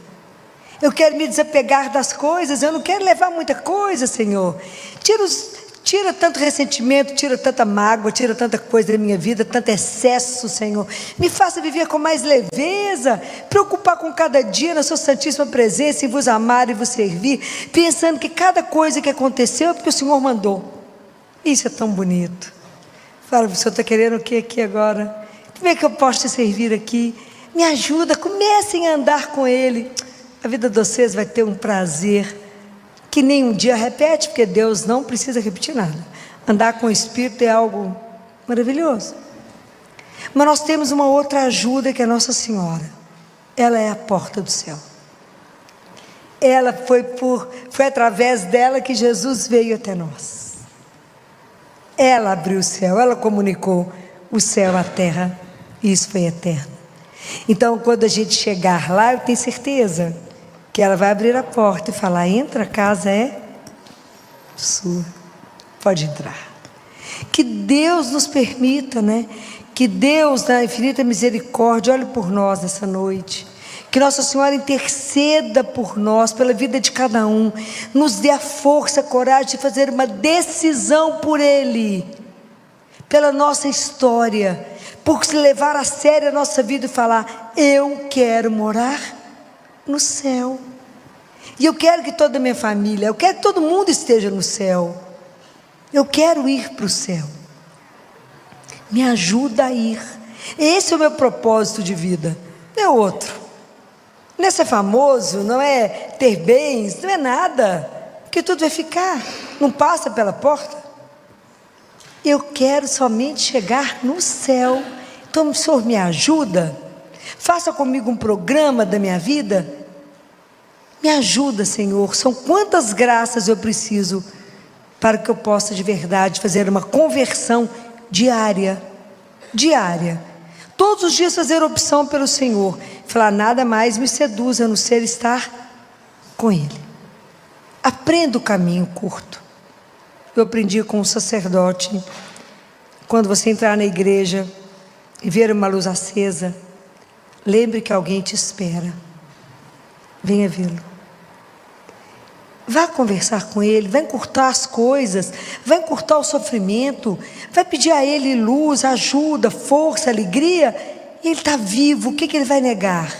Speaker 1: Eu quero me desapegar das coisas, eu não quero levar muita coisa, Senhor. Tira tanto ressentimento, tira tanta mágoa, tira tanta coisa da minha vida, tanto excesso, Senhor. Me faça viver com mais leveza, preocupar com cada dia na sua santíssima presença, em vos amar e vos servir, pensando que cada coisa que aconteceu é porque o Senhor mandou. Isso é tão bonito. Fala, o Senhor está querendo o que aqui agora? Como é que eu posso te servir aqui? Me ajuda, comecem a andar com Ele. A vida de vocês vai ter um prazer que nem um dia repete, porque Deus não precisa repetir nada. Andar com o Espírito é algo maravilhoso. Mas nós temos uma outra ajuda, que é Nossa Senhora. Ela é a porta do céu. Ela foi através dela que Jesus veio até nós. Ela abriu o céu, ela comunicou o céu à terra, e isso foi eterno. Então, quando a gente chegar lá, eu tenho certeza que ela vai abrir a porta e falar: entra, a casa é sua, pode entrar. Que Deus nos permita, né? Que Deus, na infinita misericórdia, olhe por nós nessa noite. Que Nossa Senhora interceda por nós, pela vida de cada um, nos dê a força, a coragem de fazer uma decisão por Ele, pela nossa história, por se levar a sério a nossa vida e falar: eu quero morar no céu, e eu quero que toda a minha família, eu quero que todo mundo esteja no céu, eu quero ir para o céu, me ajuda a ir. Esse é o meu propósito de vida, não é outro. Não é ser famoso, não é ter bens, não é nada, porque tudo vai ficar, não passa pela porta. Eu quero somente chegar no céu. Então o Senhor me ajuda, faça comigo um programa da minha vida, me ajuda, Senhor. São quantas graças eu preciso para que eu possa de verdade fazer uma conversão diária, todos os dias fazer opção pelo Senhor, falar: nada mais me seduz a não ser estar com Ele. Aprenda o caminho curto. Eu aprendi com um sacerdote: quando você entrar na igreja e ver uma luz acesa, lembre que alguém te espera, venha vê-lo, vá conversar com ele, vai encurtar as coisas, vai encurtar o sofrimento, vai pedir a ele luz, ajuda, força, alegria. E ele está vivo, o que ele vai negar?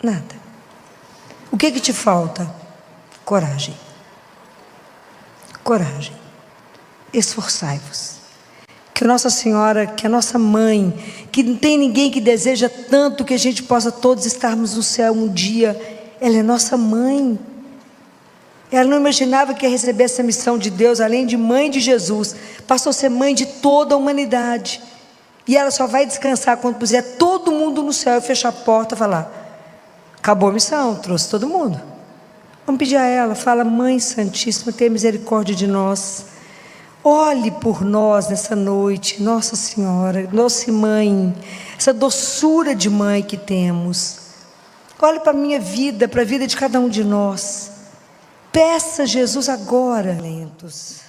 Speaker 1: Nada. O que te falta? Coragem. Coragem. Esforçai-vos. Que Nossa Senhora, que a nossa mãe, que não tem ninguém que deseja tanto que a gente possa todos estarmos no céu um dia, ela é nossa mãe. Ela não imaginava que ia receber essa missão de Deus, além de mãe de Jesus, passou a ser mãe de toda a humanidade. E ela só vai descansar quando puser todo mundo no céu e fechar a porta e falar: acabou a missão, trouxe todo mundo. Vamos pedir a ela, fala: Mãe Santíssima, tenha misericórdia de nós. Olhe por nós nessa noite, Nossa Senhora, Nossa Mãe, essa doçura de mãe que temos. Olhe para a minha vida, para a vida de cada um de nós. Peça a Jesus agora. Lentos.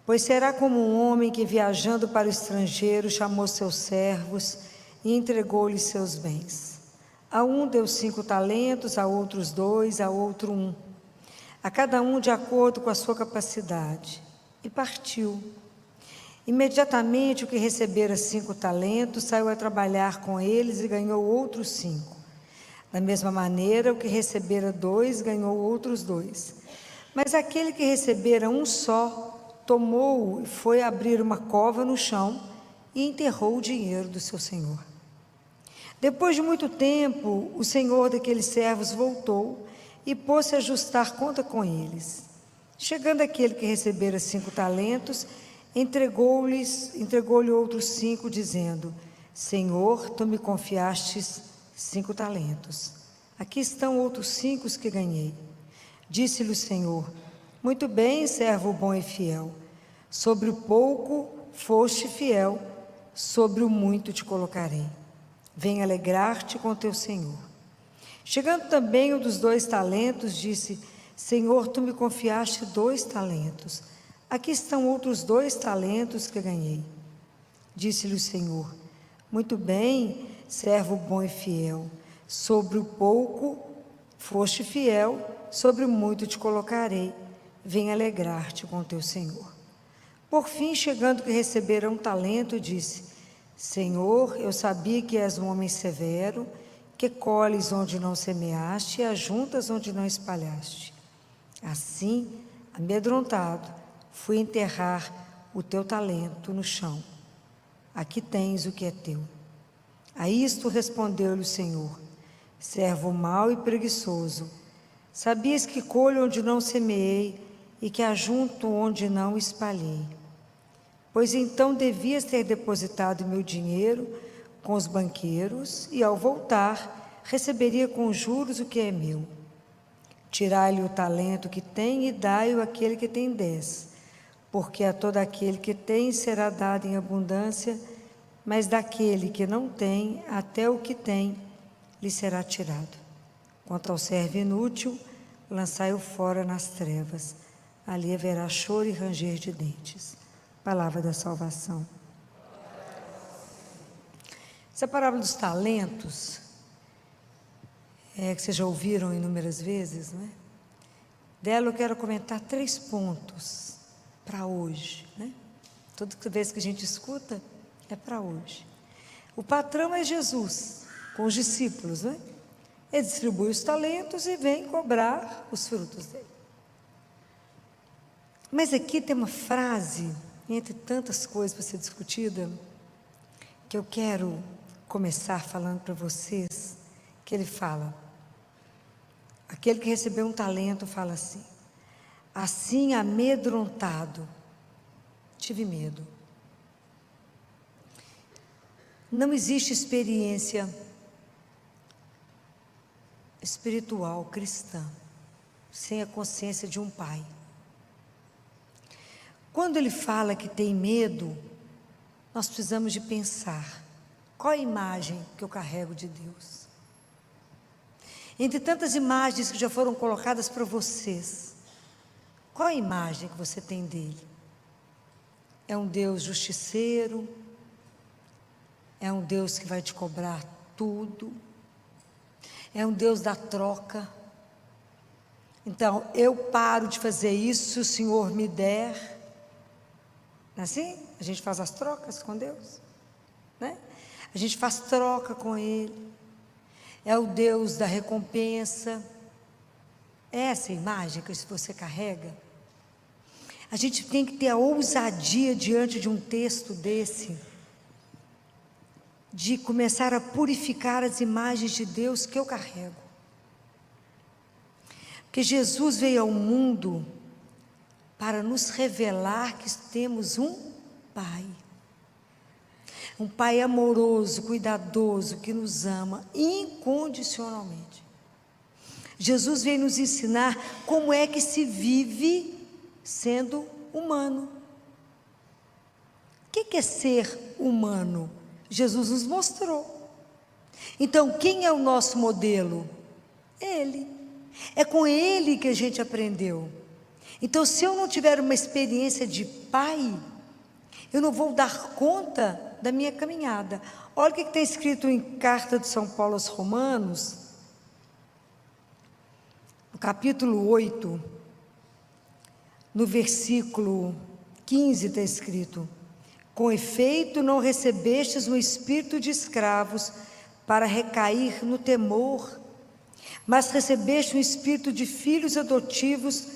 Speaker 1: Pois será como um homem que, viajando para o estrangeiro, chamou seus servos e entregou-lhes seus bens. A um deu 5 talentos, a outros 2, a outro 1. A cada um de acordo com a sua capacidade. E partiu. Imediatamente o que recebera 5 talentos saiu a trabalhar com eles e ganhou outros 5. Da mesma maneira, o que recebera 2 ganhou outros 2. Mas aquele que recebera 1 só, tomou-o e foi abrir uma cova no chão e enterrou o dinheiro do seu senhor. Depois de muito tempo, o senhor daqueles servos voltou e pôs-se a ajustar conta com eles. Chegando aquele que recebera 5 talentos, entregou-lhe outros 5, dizendo: Senhor, tu me confiastes 5 talentos. Aqui estão outros 5 que ganhei. Disse-lhe o Senhor: Muito bem, servo bom e fiel. Sobre o pouco foste fiel, sobre o muito te colocarei. Vem alegrar-te com teu Senhor. Chegando também o dos 2 talentos, disse: Senhor, tu me confiaste 2 talentos. Aqui estão outros 2 talentos que ganhei. Disse-lhe o Senhor: Muito bem, servo bom e fiel. Sobre o pouco foste fiel, sobre o muito te colocarei. Vem alegrar-te com teu Senhor. Por fim, chegando que recebera 1 talento, disse: Senhor, eu sabia que és um homem severo, que colhes onde não semeaste e ajuntas onde não espalhaste. Assim, amedrontado, fui enterrar o teu talento no chão. Aqui tens o que é teu. A isto respondeu-lhe o Senhor: Servo mau e preguiçoso, sabias que colho onde não semeei e que ajunto onde não espalhei. Pois então devias ter depositado meu dinheiro com os banqueiros e, ao voltar, receberia com juros o que é meu. Tirai-lhe o talento que tem e dai-o àquele que tem 10, porque a todo aquele que tem será dado em abundância, mas daquele que não tem, até o que tem lhe será tirado. Quanto ao servo inútil, lançai-o fora nas trevas, ali haverá choro e ranger de dentes. Palavra da salvação. Essa parábola dos talentos, que vocês já ouviram inúmeras vezes, não é? Dela eu quero comentar 3 pontos para hoje, né? Toda vez que a gente escuta, é para hoje. O patrão é Jesus, com os discípulos, não é? Ele distribui os talentos e vem cobrar os frutos dele. Mas aqui tem uma frase, entre tantas coisas para ser discutida, que eu quero começar falando para vocês, que ele fala: aquele que recebeu 1 talento fala assim: assim amedrontado, tive medo. Não existe experiência espiritual cristã sem a consciência de um pai. Quando ele fala que tem medo, nós precisamos de pensar: qual a imagem que eu carrego de Deus? Entre tantas imagens que já foram colocadas para vocês, qual a imagem que você tem dele? É um Deus justiceiro? É um Deus que vai te cobrar tudo? É um Deus da troca? Então, eu paro de fazer isso se o Senhor me der. Não é assim? A gente faz as trocas com Deus, né? A gente faz troca com Ele. É o Deus da recompensa. É essa imagem que você carrega? A gente tem que ter a ousadia diante de um texto desse, de começar a purificar as imagens de Deus que eu carrego. Porque Jesus veio ao mundo para nos revelar que temos um Pai. Um Pai amoroso, cuidadoso, que nos ama incondicionalmente. Jesus veio nos ensinar como é que se vive sendo humano, que é ser humano? Jesus nos mostrou. Então, quem é o nosso modelo? Ele. É com ele que a gente aprendeu. Então, se eu não tiver uma experiência de pai, eu não vou dar conta da minha caminhada. Olha o que está escrito em Carta de São Paulo aos Romanos, no capítulo 8, no versículo 15 está escrito: com efeito não recebestes um espírito de escravos para recair no temor, mas recebeste um espírito de filhos adotivos,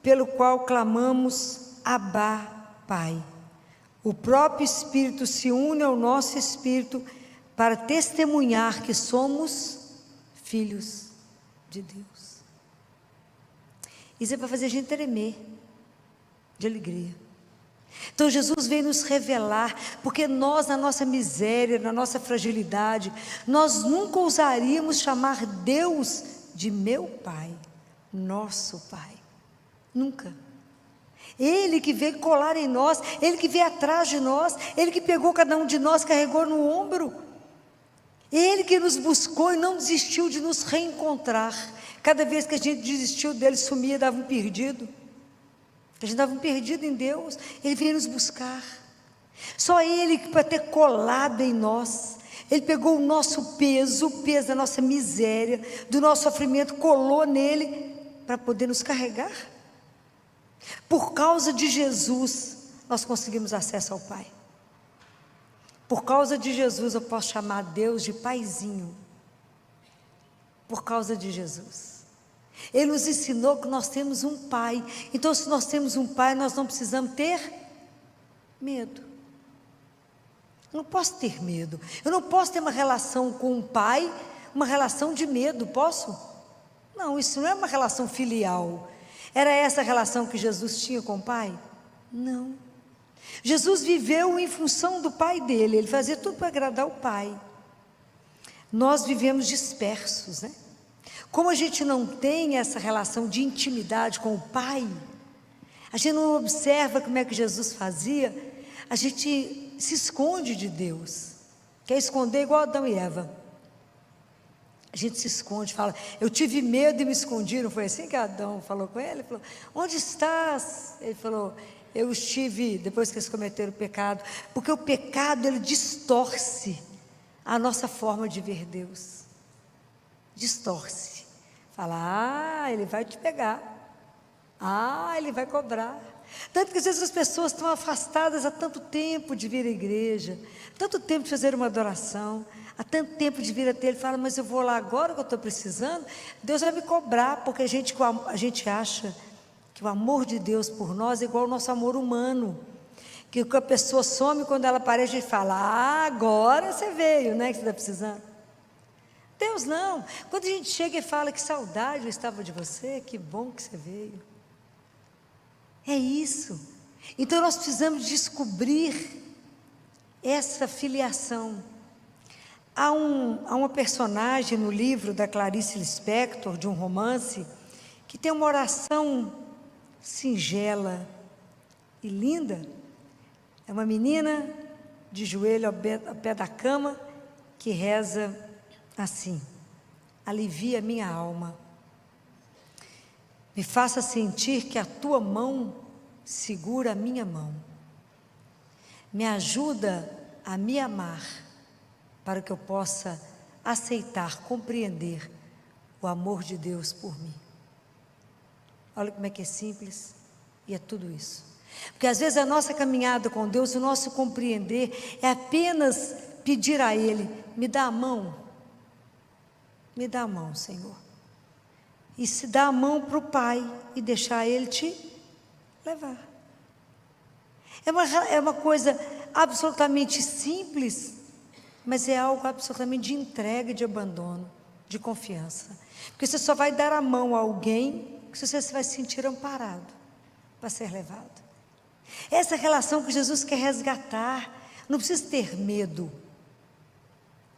Speaker 1: pelo qual clamamos, Abá, Pai. O próprio Espírito se une ao nosso espírito para testemunhar que somos filhos de Deus. Isso é para fazer a gente tremer de alegria. Então Jesus veio nos revelar, porque nós, na nossa miséria, na nossa fragilidade, nós nunca ousaríamos chamar Deus de meu Pai, nosso Pai, nunca. Ele que veio colar em nós, Ele que veio atrás de nós, Ele que pegou cada um de nós, carregou no ombro, Ele que nos buscou e não desistiu de nos reencontrar. Cada vez que a gente desistiu dele, sumia, dava um perdido. A gente dava um perdido em Deus, Ele veio nos buscar. Só Ele que para ter colado em nós, Ele pegou o nosso peso, o peso da nossa miséria, do nosso sofrimento, colou nele para poder nos carregar. Por causa de Jesus, nós conseguimos acesso ao Pai. Por causa de Jesus, eu posso chamar Deus de Paizinho. Por causa de Jesus. Ele nos ensinou que nós temos um Pai. Então, se nós temos um Pai, nós não precisamos ter medo. Eu não posso ter medo. Eu não posso ter uma relação com um pai, uma relação de medo, posso? Não, isso não é uma relação filial. Era essa a relação que Jesus tinha com o Pai? Não. Jesus viveu em função do Pai dele, ele fazia tudo para agradar o Pai. Nós vivemos dispersos, né? Como a gente não tem essa relação de intimidade com o Pai, a gente não observa como é que Jesus fazia, a gente se esconde de Deus. Quer esconder igual Adão e Eva. A gente se esconde, fala, eu tive medo e me escondi. Não foi assim que Adão falou com ele? Ele falou, onde estás? Ele falou, eu estive, depois que eles cometeram o pecado, porque o pecado, ele distorce a nossa forma de ver Deus. Distorce. Fala, ele vai te pegar. Ele vai cobrar. Tanto que às vezes as pessoas estão afastadas há tanto tempo de vir à igreja, tanto tempo de fazer uma adoração, há tanto tempo de vir até ele, fala, mas eu vou lá agora que eu estou precisando, Deus vai me cobrar, porque a gente acha que o amor de Deus por nós é igual ao nosso amor humano, que a pessoa some, quando ela aparece, a gente fala, agora você veio, né, que você está precisando. Deus não, quando a gente chega e fala, que saudade eu estava de você, que bom que você veio. É isso. Então nós precisamos descobrir essa filiação. Há uma personagem no livro da Clarice Lispector, de um romance, que tem uma oração singela e linda. É uma menina de joelho ao pé da cama, que reza assim: alivia minha alma. Me faça sentir que a tua mão segura a minha mão. Me ajuda a me amar, para que eu possa aceitar, compreender o amor de Deus por mim. Olha como é que é simples, e é tudo isso. Porque às vezes a nossa caminhada com Deus, o nosso compreender, é apenas pedir a Ele, me dá a mão. Me dá a mão, Senhor. E se dá a mão para o Pai e deixar Ele te levar. É uma coisa absolutamente simples, mas é algo absolutamente de entrega, de abandono, de confiança. Porque você só vai dar a mão a alguém que você vai se sentir amparado para ser levado. Essa relação que Jesus quer resgatar. Não precisa ter medo.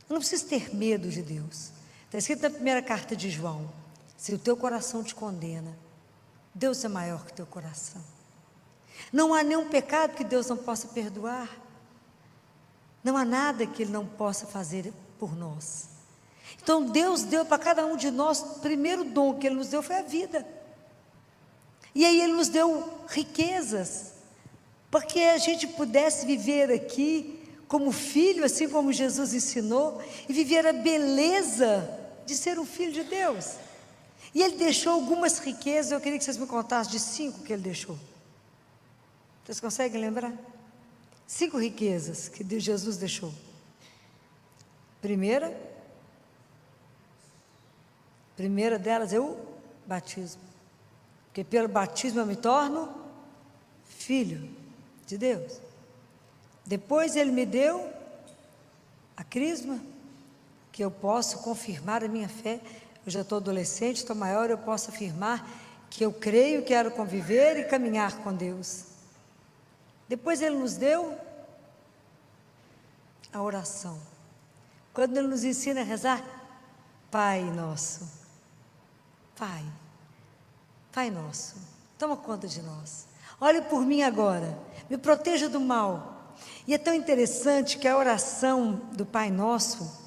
Speaker 1: Não precisa ter medo de Deus. Está escrito na primeira carta de João: se o teu coração te condena, Deus é maior que o teu coração. Não há nenhum pecado que Deus não possa perdoar. Não há nada que Ele não possa fazer por nós. Então Deus deu para cada um de nós, o primeiro dom que Ele nos deu foi a vida. E aí Ele nos deu riquezas, para que a gente pudesse viver aqui como filho, assim como Jesus ensinou, e viver a beleza de ser um filho de Deus. E Ele deixou algumas riquezas, eu queria que vocês me contassem de 5 que Ele deixou. Vocês conseguem lembrar? 5 riquezas que Jesus deixou. Primeira delas é o batismo. Porque pelo batismo eu me torno filho de Deus. Depois Ele me deu a crisma, que eu posso confirmar a minha fé. Eu já estou adolescente, estou maior, eu posso afirmar que eu creio, quero conviver e caminhar com Deus. Depois Ele nos deu a oração. Quando Ele nos ensina a rezar, Pai nosso, Pai nosso, toma conta de nós. Olhe por mim agora, me proteja do mal. E é tão interessante que a oração do Pai Nosso,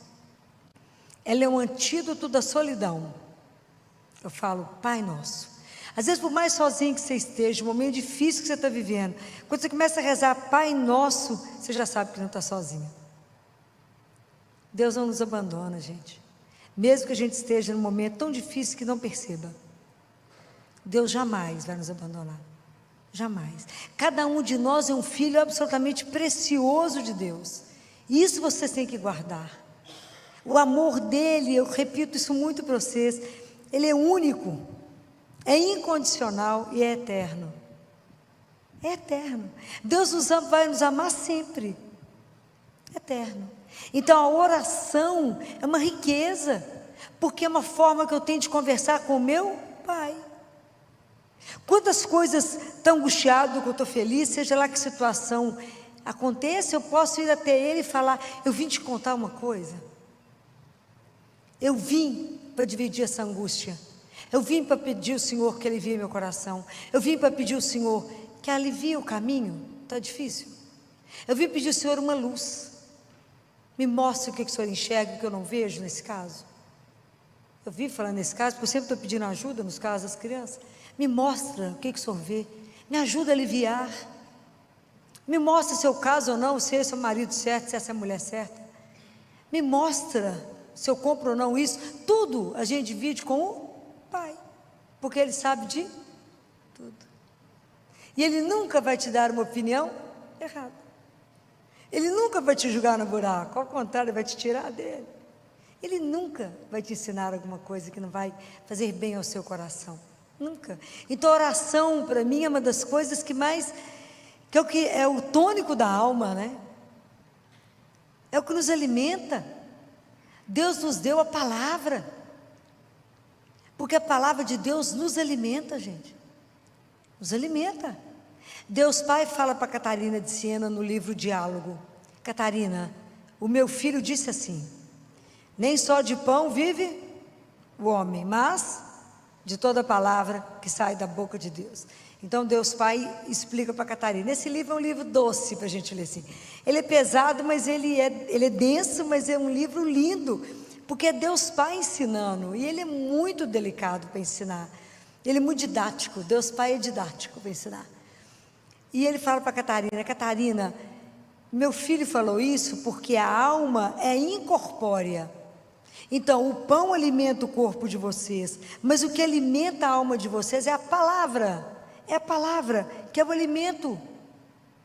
Speaker 1: ela é um antídoto da solidão. Eu falo, Pai Nosso. Às vezes, por mais sozinho que você esteja, um momento difícil que você está vivendo, quando você começa a rezar Pai Nosso, você já sabe que não está sozinho. Deus não nos abandona, gente. Mesmo que a gente esteja num momento tão difícil que não perceba, Deus jamais vai nos abandonar. Jamais. Cada um de nós é um filho absolutamente precioso de Deus. E isso vocês têm que guardar. O amor dele, eu repito isso muito para vocês, ele é único, é incondicional e é eterno. É eterno. Deus vai nos amar sempre. Eterno. Então a oração é uma riqueza, porque é uma forma que eu tenho de conversar com o meu Pai. Quantas coisas estão angustiado que eu estou feliz, seja lá que situação aconteça, eu posso ir até Ele e falar, eu vim te contar uma coisa. Eu vim para dividir essa angústia. Eu vim para pedir ao Senhor que alivie meu coração. Eu vim para pedir ao Senhor que alivie o caminho. Está difícil? Eu vim pedir ao Senhor uma luz. Me mostre o que o Senhor enxerga, que eu não vejo nesse caso. Eu vim falando nesse caso, porque eu sempre estou pedindo ajuda nos casos das crianças. Me mostra o que o Senhor vê. Me ajuda a aliviar. Me mostra se é o caso ou não, se esse é o marido certo, se essa é a mulher certa. Me mostra se eu compro ou não isso. Tudo a gente divide com o Pai, porque Ele sabe de tudo. E Ele nunca vai te dar uma opinião errada. Ele nunca vai te julgar no buraco, ao contrário, Ele vai te tirar dele. Ele nunca vai te ensinar alguma coisa que não vai fazer bem ao seu coração. Nunca. Então a oração para mim é uma das coisas que mais, que é o tônico da alma, né? É o que nos alimenta. Deus nos deu a palavra, porque a palavra de Deus nos alimenta, gente. Nos alimenta. Deus Pai fala para Catarina de Siena no livro Diálogo: Catarina, o meu filho disse assim: nem só de pão vive o homem, mas de toda palavra que sai da boca de Deus. Então Deus Pai explica para Catarina. Esse livro é um livro doce para a gente ler assim. Ele é pesado, mas ele é denso, mas é um livro lindo, porque é Deus Pai ensinando, e ele é muito delicado para ensinar. Ele é muito didático. Deus Pai é didático para ensinar. E ele fala para Catarina: Catarina, meu filho falou isso porque a alma é incorpórea. Então, o pão alimenta o corpo de vocês, mas o que alimenta a alma de vocês é a palavra. É a palavra que é o alimento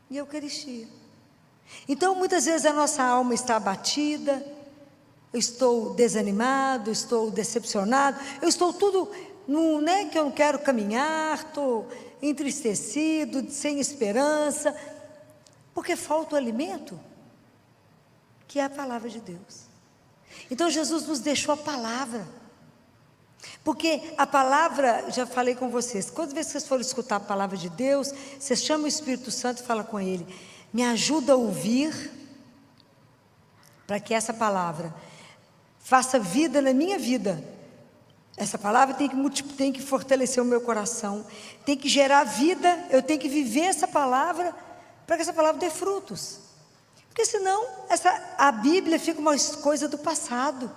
Speaker 1: e a Eucaristia. Então, muitas vezes a nossa alma está abatida, eu estou desanimado, eu estou decepcionado, eu estou tudo, que eu não quero caminhar, estou entristecido, sem esperança, porque falta o alimento, que é a palavra de Deus. Então Jesus nos deixou a palavra, porque a palavra, já falei com vocês, quando vocês forem escutar a palavra de Deus, vocês chamam o Espírito Santo e falam com Ele: me ajuda a ouvir, para que essa palavra faça vida na minha vida. Essa palavra tem que fortalecer o meu coração, tem que gerar vida, eu tenho que viver essa palavra, para que essa palavra dê frutos. Por Porque senão a Bíblia fica uma coisa do passado.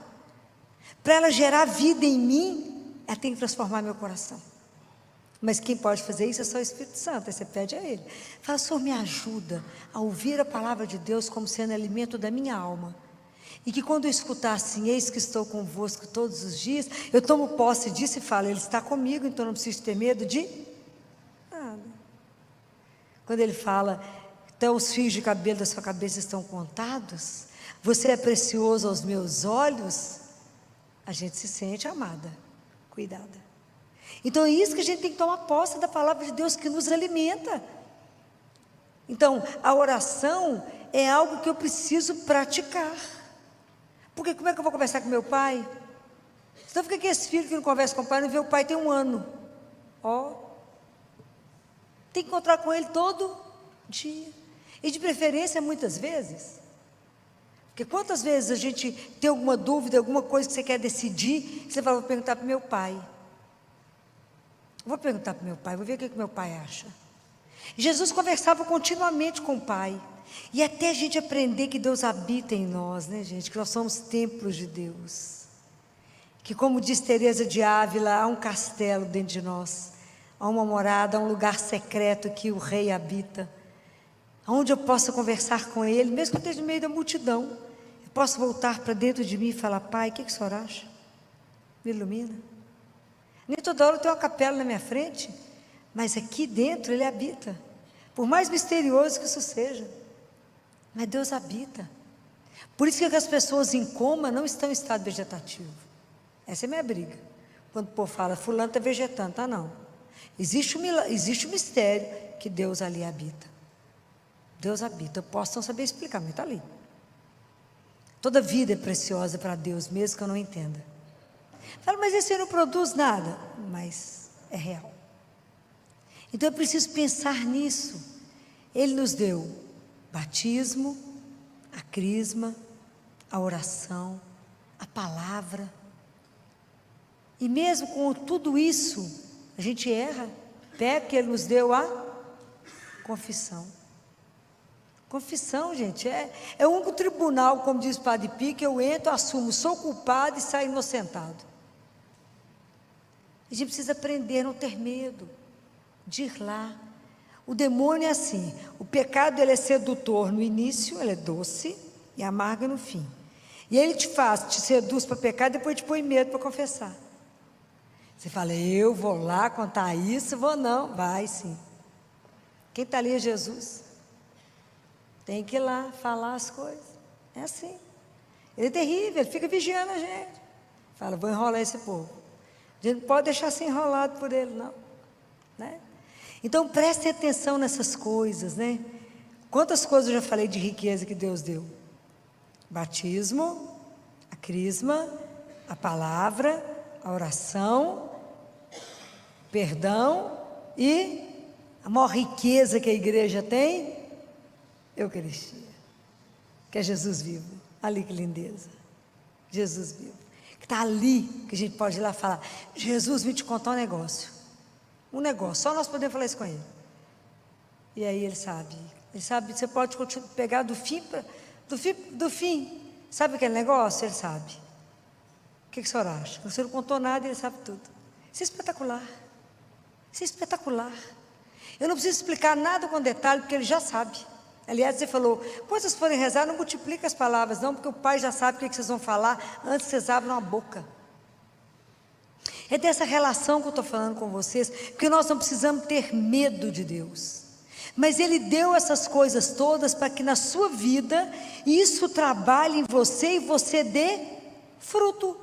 Speaker 1: Para ela gerar vida em mim, ela tem que transformar meu coração. Mas quem pode fazer isso é só o Espírito Santo. Aí você pede a Ele. Fala, Senhor, me ajuda a ouvir a palavra de Deus como sendo alimento da minha alma. E que quando eu escutar assim, eis que estou convosco todos os dias, eu tomo posse disso e falo, Ele está comigo, então não preciso ter medo de nada. Quando Ele fala, então os fios de cabelo da sua cabeça estão contados, você é precioso aos meus olhos, a gente se sente amada, cuidada. Então é isso que a gente tem que tomar posse da palavra de Deus que nos alimenta. Então a oração é algo que eu preciso praticar. Porque como é que eu vou conversar com meu pai? Então fica aqui esse filho que não conversa com o pai, não vê o pai tem 1 ano. Tem que encontrar com ele todo dia. E de preferência muitas vezes. Porque quantas vezes a gente tem alguma dúvida, alguma coisa que você quer decidir, você fala, vou perguntar para o meu pai. Vou perguntar para o meu pai, vou ver o que meu pai acha. Jesus conversava continuamente com o Pai. E até a gente aprender que Deus habita em nós, né, gente? Que nós somos templos de Deus. Que, como diz Teresa de Ávila, há um castelo dentro de nós. Há uma morada, há um lugar secreto que o Rei habita. Onde eu possa conversar com Ele, mesmo que eu esteja no meio da multidão. Eu posso voltar para dentro de mim e falar, Pai, o que o Senhor acha? Me ilumina. Nem toda hora eu tenho uma capela na minha frente, mas aqui dentro Ele habita. Por mais misterioso que isso seja, mas Deus habita. Por isso que as pessoas em coma não estão em estado vegetativo. Essa é a minha briga. Quando o povo fala, fulano está vegetando, tá não. Existe um mistério que Deus ali habita. Deus habita, eu posso não saber explicar, mas está ali. Toda vida é preciosa para Deus, mesmo que eu não entenda. Fala, mas esse não produz nada, mas é real. Então eu preciso pensar nisso. Ele nos deu batismo, a crisma, a oração, a palavra. E mesmo com tudo isso, a gente erra. Peca, que Ele nos deu a confissão. Confissão, gente, é o único tribunal, como diz o Padre Pio, que eu entro, assumo, sou culpado e saio inocentado. A gente precisa aprender a não ter medo de ir lá. O demônio é assim, o pecado ele é sedutor no início, ele é doce e amarga no fim. E ele te seduz para pecar, depois te põe medo para confessar. Você fala, eu vou lá contar isso, vou não, vai sim. Quem está ali é Jesus. Tem que ir lá falar as coisas. É assim. Ele é terrível, ele fica vigiando a gente. Fala, vou enrolar esse povo. A gente não pode deixar ser enrolado por ele, não. Né? Então prestem atenção nessas coisas, né? Quantas coisas eu já falei de riqueza que Deus deu? Batismo, a crisma, a palavra, a oração, perdão e a maior riqueza que a igreja tem, Eucaristia, que é Jesus vivo. Ali que lindeza, Jesus vivo, que está ali, que a gente pode ir lá falar, Jesus, vim te contar um negócio, só nós podemos falar isso com Ele. E aí Ele sabe, você pode pegar do fim, sabe aquele negócio? Ele sabe. O que o senhor acha? Você não contou nada e Ele sabe tudo. Isso é espetacular, isso é espetacular. Eu não preciso explicar nada com detalhe, porque Ele já sabe. Aliás, você falou, quando vocês forem rezar, não multiplica as palavras não, porque o Pai já sabe o que vocês vão falar, antes que vocês abram a boca. É dessa relação que eu estou falando com vocês, porque nós não precisamos ter medo de Deus, mas Ele deu essas coisas todas, para que na sua vida, isso trabalhe em você, e você dê fruto.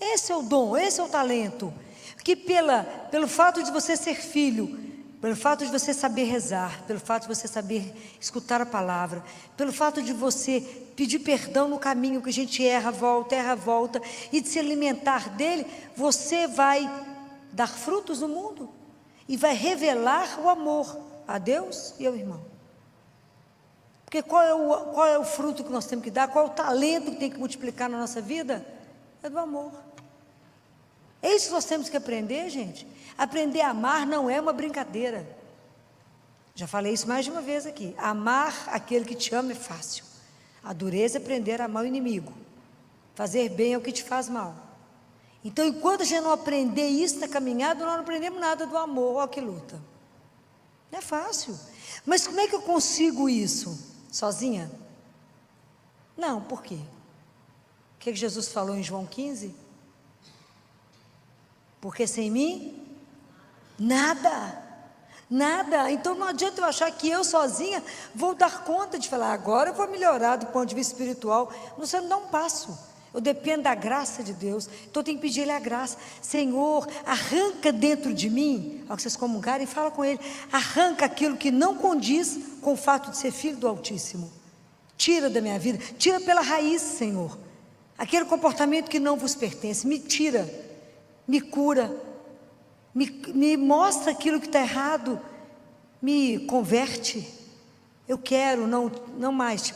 Speaker 1: Esse é o dom, esse é o talento, que pelo fato de você ser filho, pelo fato de você saber rezar, pelo fato de você saber escutar a palavra, pelo fato de você pedir perdão no caminho, que a gente erra, volta, e de se alimentar dele, você vai dar frutos no mundo, e vai revelar o amor a Deus e ao irmão. Porque qual é o fruto que nós temos que dar, qual é o talento que tem que multiplicar na nossa vida? É do amor. É isso que nós temos que aprender, gente. Aprender a amar não é uma brincadeira. Já falei isso mais de uma vez aqui. Amar aquele que te ama é fácil. A dureza é aprender a amar o inimigo. Fazer bem é o que te faz mal. Então, enquanto a gente não aprender isso na caminhada, nós não aprendemos nada do amor. Olha que luta. Não é fácil. Mas como é que eu consigo isso? Sozinha? Não, por quê? O que Jesus falou em João 15? Porque sem mim, nada. Nada. Então não adianta eu achar que eu sozinha vou dar conta de falar, agora eu vou melhorar do ponto de vista espiritual. Você não dá um passo. Eu dependo da graça de Deus. Então eu tenho que pedir Ele a graça. Senhor, arranca dentro de mim, ao que vocês comungarem, fala com Ele, arranca aquilo que não condiz com o fato de ser filho do Altíssimo. Tira da minha vida, tira pela raiz, Senhor. Aquele comportamento que não vos pertence, me tira, me cura, me mostra aquilo que está errado, me converte. Eu quero não mais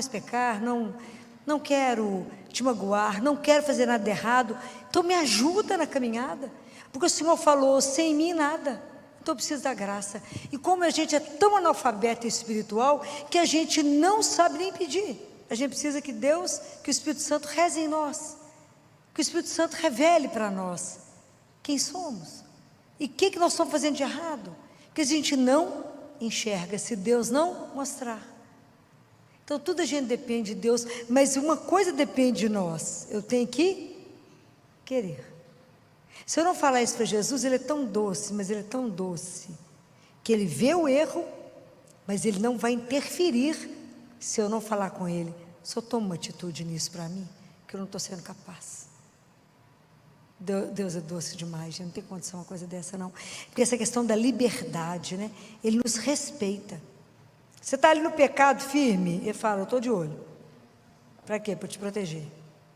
Speaker 1: pecar, não quero te magoar, não quero fazer nada de errado. Então me ajuda na caminhada, porque o Senhor falou, sem mim nada. Então eu preciso da graça. E como a gente é tão analfabeto espiritual, que a gente não sabe nem pedir. A gente precisa que o Espírito Santo reze em nós, que o Espírito Santo revele para nós quem somos e o que nós estamos fazendo de errado, que a gente não enxerga se Deus não mostrar. Então tudo a gente depende de Deus, mas uma coisa depende de nós, eu tenho que querer. Se eu não falar isso para Jesus, Ele é tão doce, mas Ele é tão doce, que Ele vê o erro, mas Ele não vai interferir se eu não falar com Ele. Só toma uma atitude nisso para mim, que eu não estou sendo capaz. Deus é doce demais, gente, não tem condição uma coisa dessa não, porque essa questão da liberdade, né? Ele nos respeita. Você está ali no pecado firme, Ele fala, eu estou de olho. Para quê? Para te proteger.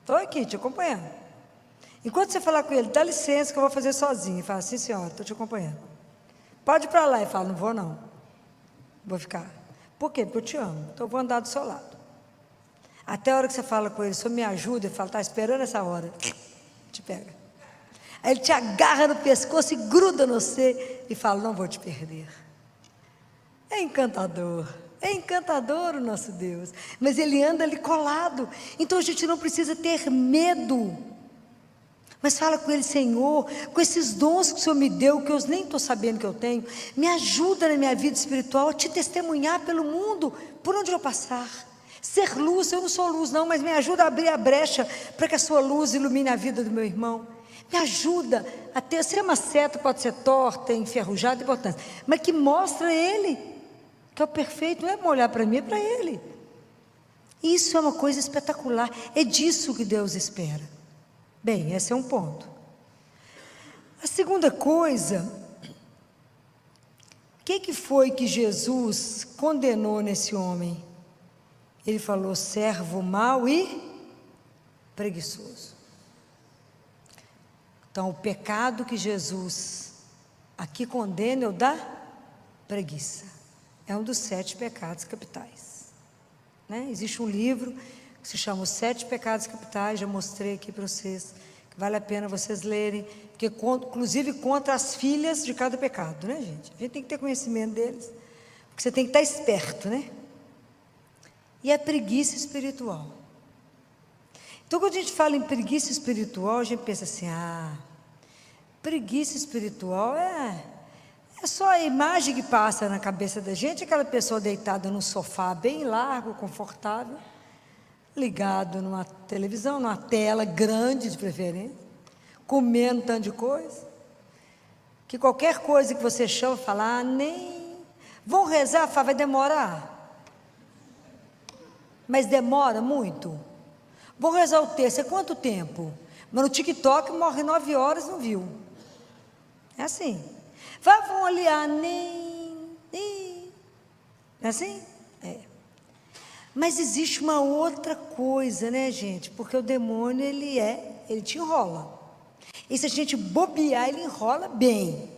Speaker 1: Estou aqui, te acompanhando. Enquanto você falar com Ele, dá licença que eu vou fazer sozinho. Ele fala, sim senhora, estou te acompanhando. Pode ir para lá. Ele fala, não vou não, vou ficar. Por quê? Porque eu te amo, então eu vou andar do seu lado. Até a hora que você fala com Ele, Senhor me ajuda, Ele fala, está esperando essa hora, te pega. Aí Ele te agarra no pescoço e gruda no você e fala, não vou te perder. É encantador o nosso Deus, mas Ele anda ali colado, então a gente não precisa ter medo, mas fala com Ele, Senhor, com esses dons que o Senhor me deu, que eu nem estou sabendo que eu tenho, me ajuda na minha vida espiritual, a te testemunhar pelo mundo, por onde eu passar, ser luz. Eu não sou luz não, mas me ajuda a abrir a brecha, para que a sua luz ilumine a vida do meu irmão, me ajuda a ter, ser uma seta, pode ser torta, enferrujada, importante, mas que mostra Ele, que é o perfeito, não é olhar para mim, é para Ele. Isso é uma coisa espetacular, é disso que Deus espera. Bem, esse é um ponto. A segunda coisa, o que foi que Jesus condenou nesse homem? Ele falou, servo mau e preguiçoso. Então, o pecado que Jesus aqui condena é o da preguiça. É um dos 7 pecados capitais, né? Existe um livro que se chama Os 7 Pecados Capitais, já mostrei aqui para vocês, que vale a pena vocês lerem, porque inclusive contra as filhas de cada pecado, né, gente? A gente tem que ter conhecimento deles, porque você tem que estar esperto, né? E a preguiça espiritual. Então, quando a gente fala em preguiça espiritual, a gente pensa assim, preguiça espiritual é só a imagem que passa na cabeça da gente, aquela pessoa deitada num sofá bem largo, confortável, ligado numa televisão, numa tela grande de preferência, comendo tanto de coisa, que qualquer coisa que você chama, falar, nem vão rezar, fala, vai demorar, mas demora muito. Vou rezar o terço, é quanto tempo? Mas no TikTok morre 9 horas, não viu? É assim. Vão olhar, nem. É assim? É. Mas existe uma outra coisa, né, gente? Porque o demônio, ele te enrola. E se a gente bobear, ele enrola bem.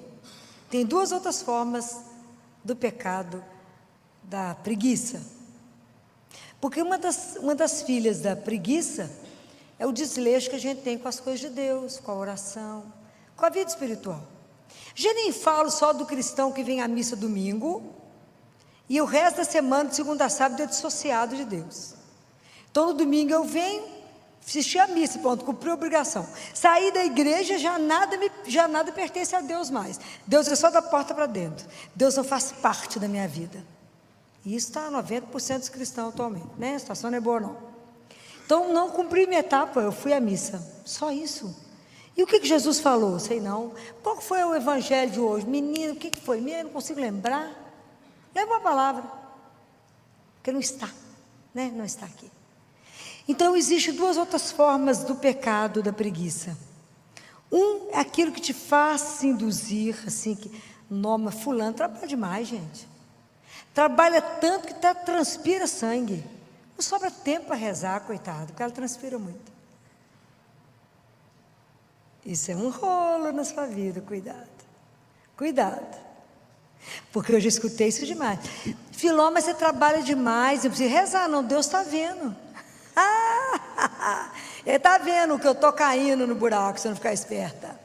Speaker 1: Tem 2 outras formas do pecado da preguiça. Porque uma das filhas da preguiça é o desleixo que a gente tem com as coisas de Deus, com a oração, com a vida espiritual. Já nem falo só do cristão que vem à missa domingo e o resto da semana, de segunda a sábado, é dissociado de Deus. Então no domingo eu venho, assisti a missa, pronto, cumpri a obrigação. Saí da igreja, já nada pertence a Deus mais. Deus é só da porta para dentro. Deus não faz parte da minha vida. E isso está 90% dos cristãos atualmente, né? A situação não é boa não. Então não cumpri minha etapa, eu fui à missa. Só isso. E o que Jesus falou? Sei não. Qual foi o evangelho de hoje? Menino, o que foi? Eu não consigo lembrar. Leva uma palavra. Porque não está, né? Não está aqui. Então existem duas outras formas do pecado da preguiça. Um é aquilo que te faz se induzir, assim, que, noma, fulano trabalha demais, gente. Trabalha tanto que transpira sangue. Não sobra tempo para rezar, coitado, porque ela transpira muito. Isso é um rolo na sua vida, cuidado. Cuidado. Porque eu já escutei isso demais. Filó, mas você trabalha demais, não precisa rezar não, Deus está vendo. Ele está vendo que eu estou caindo no buraco, se eu não ficar esperta.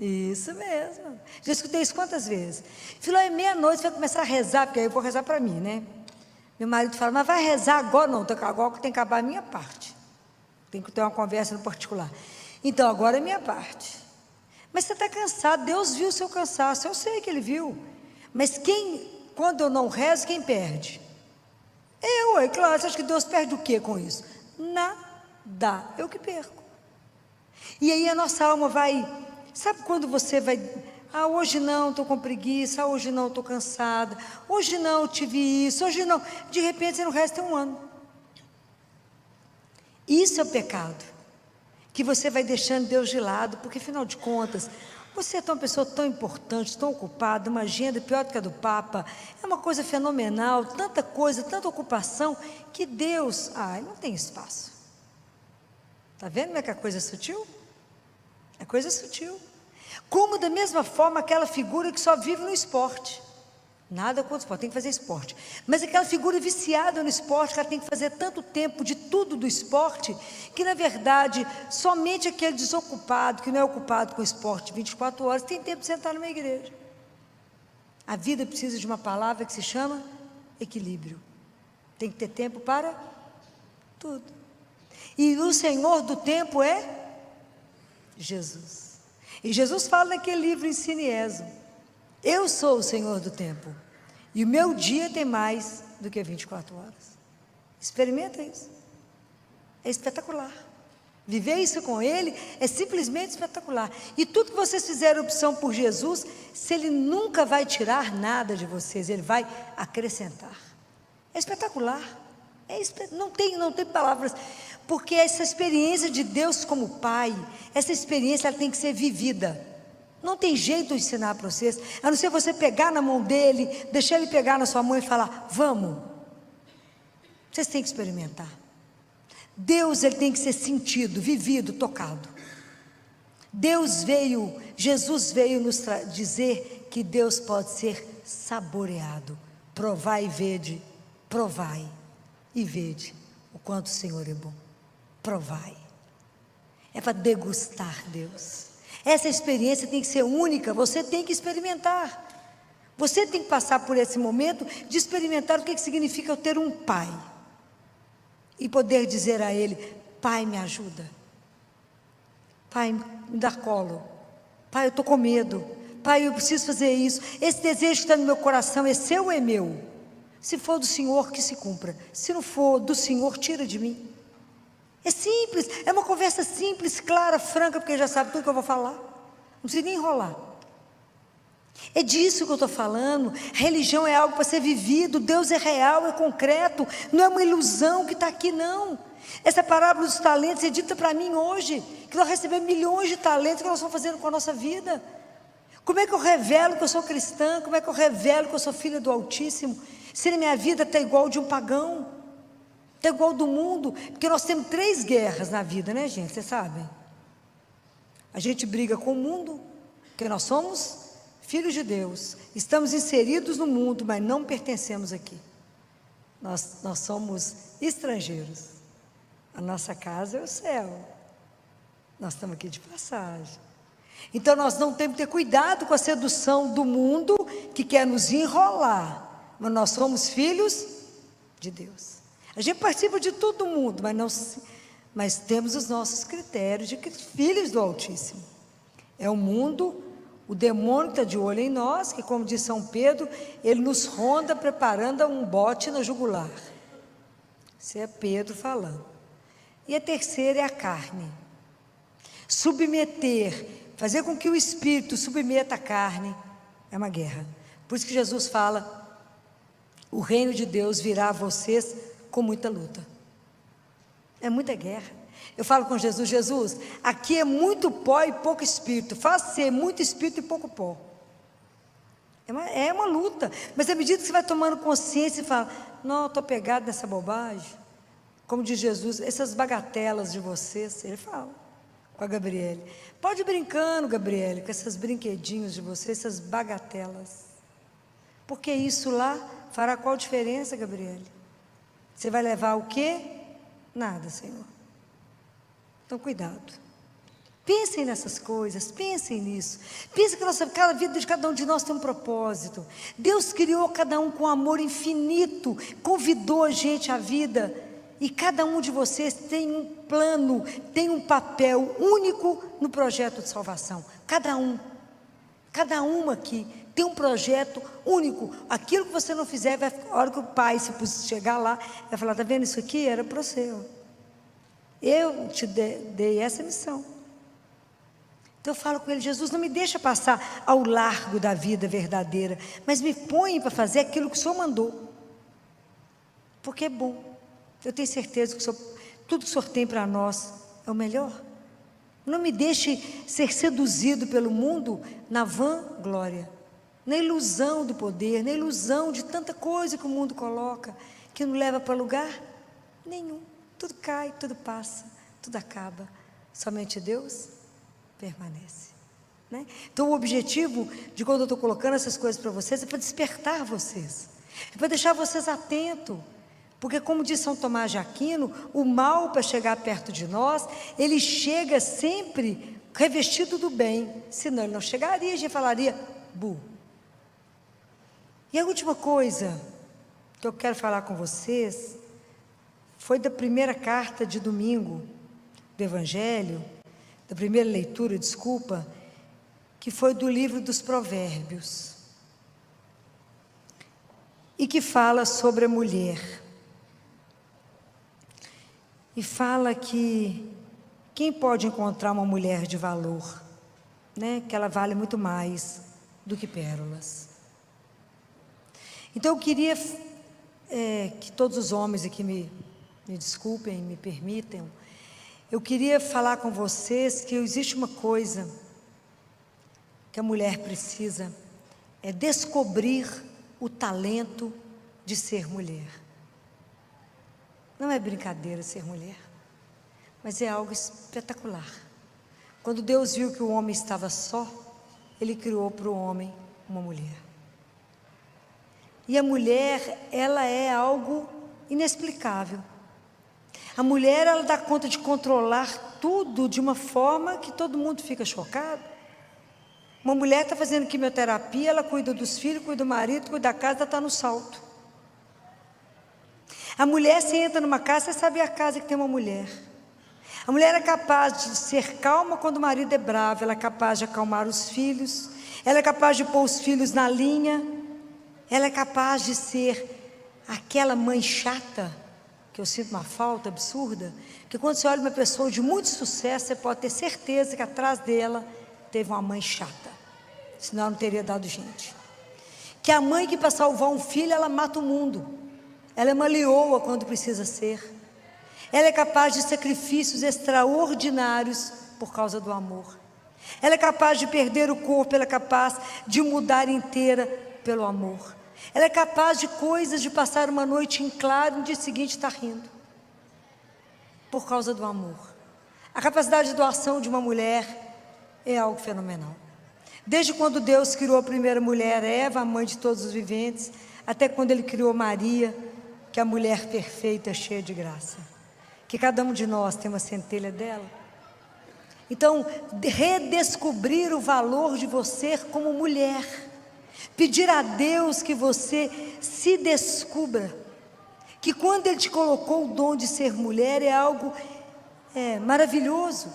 Speaker 1: Isso mesmo. Já escutei isso quantas vezes? Filó, é meia-noite, você vai começar a rezar, porque aí eu vou rezar para mim, né? Meu marido fala, mas vai rezar agora? Não, agora tem que acabar a minha parte. Tem que ter uma conversa no particular. Então, agora é minha parte. Mas você está cansado, Deus viu o seu cansaço, eu sei que Ele viu. Mas quando eu não rezo, quem perde? É claro, você acha que Deus perde o quê com isso? Nada, eu que perco. E aí a nossa alma vai, sabe quando você vai, hoje não, estou com preguiça, hoje não, estou cansada, hoje não, tive isso, hoje não, de repente você não reza tem um ano. Isso é o pecado, que você vai deixando Deus de lado, porque afinal de contas, você é uma pessoa tão importante, tão ocupada, uma agenda pior do que a do Papa, é uma coisa fenomenal, tanta coisa, tanta ocupação, que Deus, não tem espaço. Está vendo como é que a coisa é sutil? É coisa sutil. Como da mesma forma aquela figura que só vive no esporte. Nada contra o esporte, tem que fazer esporte. Mas aquela figura viciada no esporte, que ela tem que fazer tanto tempo de tudo do esporte, que na verdade, somente aquele desocupado, que não é ocupado com o esporte 24 horas, tem tempo de sentar numa igreja. A vida precisa de uma palavra que se chama equilíbrio. Tem que ter tempo para tudo. E o Senhor do tempo é Jesus. E Jesus fala naquele livro em Cinieso, eu sou o Senhor do tempo, e o meu dia tem mais do que 24 horas. Experimenta isso. É espetacular. Viver isso com Ele é simplesmente espetacular. E tudo que vocês fizeram opção por Jesus, se Ele nunca vai tirar nada de vocês, Ele vai acrescentar. É espetacular. Não tem palavras, porque essa experiência de Deus como Pai, essa experiência ela tem que ser vivida. Não tem jeito de ensinar para vocês, a não ser você pegar na mão dele, deixar ele pegar na sua mão e falar, vamos. Vocês têm que experimentar. Deus ele tem que ser sentido, vivido, tocado. Jesus veio nos dizer que Deus pode ser saboreado. Provai e vede, provai e vede o quanto o Senhor é bom. Provai. É para degustar Deus. Essa experiência tem que ser única, você tem que experimentar. Você tem que passar por esse momento de experimentar o que significa eu ter um pai. E poder dizer a ele, pai me ajuda. Pai me dá colo. Pai eu estou com medo. Pai eu preciso fazer isso. Esse desejo que está no meu coração é seu ou é meu? Se for do Senhor que se cumpra. Se não for do Senhor, tira de mim. É simples, é uma conversa simples, clara, franca, porque já sabe tudo que eu vou falar. Não precisa nem enrolar. É disso que eu estou falando. Religião é algo para ser vivido. Deus é real, é concreto. Não é uma ilusão que está aqui, não. Essa parábola dos talentos é dita para mim hoje, que nós recebemos milhões de talentos que nós estamos fazendo com a nossa vida. Como é que eu revelo que eu sou cristã? Como é que eu revelo que eu sou filha do Altíssimo? Se na minha vida está igual de um pagão, está igual do mundo, porque nós temos 3 guerras na vida, né, gente? Vocês sabem? A gente briga com o mundo, porque nós somos filhos de Deus, estamos inseridos no mundo, mas não pertencemos aqui. Nós somos estrangeiros. A nossa casa é o céu. Nós estamos aqui de passagem. Então nós não temos que ter cuidado com a sedução do mundo que quer nos enrolar, mas nós somos filhos de Deus. A gente participa de todo mundo, mas temos os nossos critérios de filhos do Altíssimo. É o mundo, o demônio está de olho em nós, que como diz São Pedro, ele nos ronda preparando um bote na jugular. Isso é Pedro falando. E a terceira é a carne. Submeter, fazer com que o Espírito submeta a carne, é uma guerra. Por isso que Jesus fala, o reino de Deus virá a vocês com muita luta. É muita guerra. Eu falo com Jesus, Jesus, aqui é muito pó e pouco espírito, faça ser muito espírito e pouco pó. É uma luta, mas à medida que você vai tomando consciência e fala, não, eu estou pegado nessa bobagem, como diz Jesus, essas bagatelas de vocês, ele fala com a Gabriele, pode ir brincando, Gabriele, com esses brinquedinhos de vocês, essas bagatelas, porque isso lá fará qual diferença, Gabriele? Você vai levar o quê? Nada, Senhor. Então, cuidado. Pensem nessas coisas, pensem nisso. Pensem que cada vida de cada um de nós tem um propósito. Deus criou cada um com amor infinito, convidou a gente à vida, e cada um de vocês tem um plano, tem um papel único no projeto de salvação. Cada uma aqui tem um projeto único. Aquilo que você não fizer, a hora que o pai se chegar lá, vai falar, está vendo isso aqui? Era para você. Eu te dei essa missão. Então eu falo com ele, Jesus, não me deixa passar ao largo da vida verdadeira, mas me põe para fazer aquilo que o Senhor mandou, porque é bom. Eu tenho certeza que tudo que o Senhor tem para nós é o melhor. Não me deixe ser seduzido pelo mundo na vã glória, na ilusão do poder, na ilusão de tanta coisa que o mundo coloca, que não leva para lugar nenhum. Tudo cai, tudo passa, tudo acaba. Somente Deus permanece, né? Então o objetivo de quando eu estou colocando essas coisas para vocês é para despertar vocês, é para deixar vocês atentos, porque como diz São Tomás de Aquino, o mal para chegar perto de nós, ele chega sempre revestido do bem, senão ele não chegaria, a gente falaria, burro. E a última coisa que eu quero falar com vocês, foi da primeira carta de domingo do Evangelho, da primeira leitura, desculpa, que foi do livro dos Provérbios, e que fala sobre a mulher, e fala que quem pode encontrar uma mulher de valor, né? Que ela vale muito mais do que pérolas. Então eu queria que todos os homens aqui me desculpem, me permitam, eu queria falar com vocês que existe uma coisa que a mulher precisa, é descobrir o talento de ser mulher. Não é brincadeira ser mulher, mas é algo espetacular. Quando Deus viu que o homem estava só, Ele criou para o homem uma mulher. E a mulher, ela é algo inexplicável. A mulher, ela dá conta de controlar tudo de uma forma que todo mundo fica chocado. Uma mulher está fazendo quimioterapia, ela cuida dos filhos, cuida do marido, cuida da casa, está no salto. A mulher, você entra numa casa, você sabe a casa que tem uma mulher. A mulher é capaz de ser calma quando o marido é bravo, ela é capaz de acalmar os filhos, ela é capaz de pôr os filhos na linha, ela é capaz de ser aquela mãe chata, que eu sinto uma falta absurda, que quando você olha uma pessoa de muito sucesso, você pode ter certeza que atrás dela teve uma mãe chata, senão ela não teria dado gente. Que a mãe que para salvar um filho, ela mata o mundo, ela é uma leoa quando precisa ser, ela é capaz de sacrifícios extraordinários por causa do amor, ela é capaz de perder o corpo, ela é capaz de mudar inteira pelo amor, ela é capaz de coisas, de passar uma noite em claro e no dia seguinte estar rindo, por causa do amor. A capacidade de doação de uma mulher é algo fenomenal. Desde quando Deus criou a primeira mulher, Eva, a mãe de todos os viventes, até quando Ele criou Maria, que é a mulher perfeita, cheia de graça, que cada um de nós tem uma centelha dela. Então, redescobrir o valor de você como mulher, pedir a Deus que você se descubra, que quando Ele te colocou o dom de ser mulher é algo maravilhoso.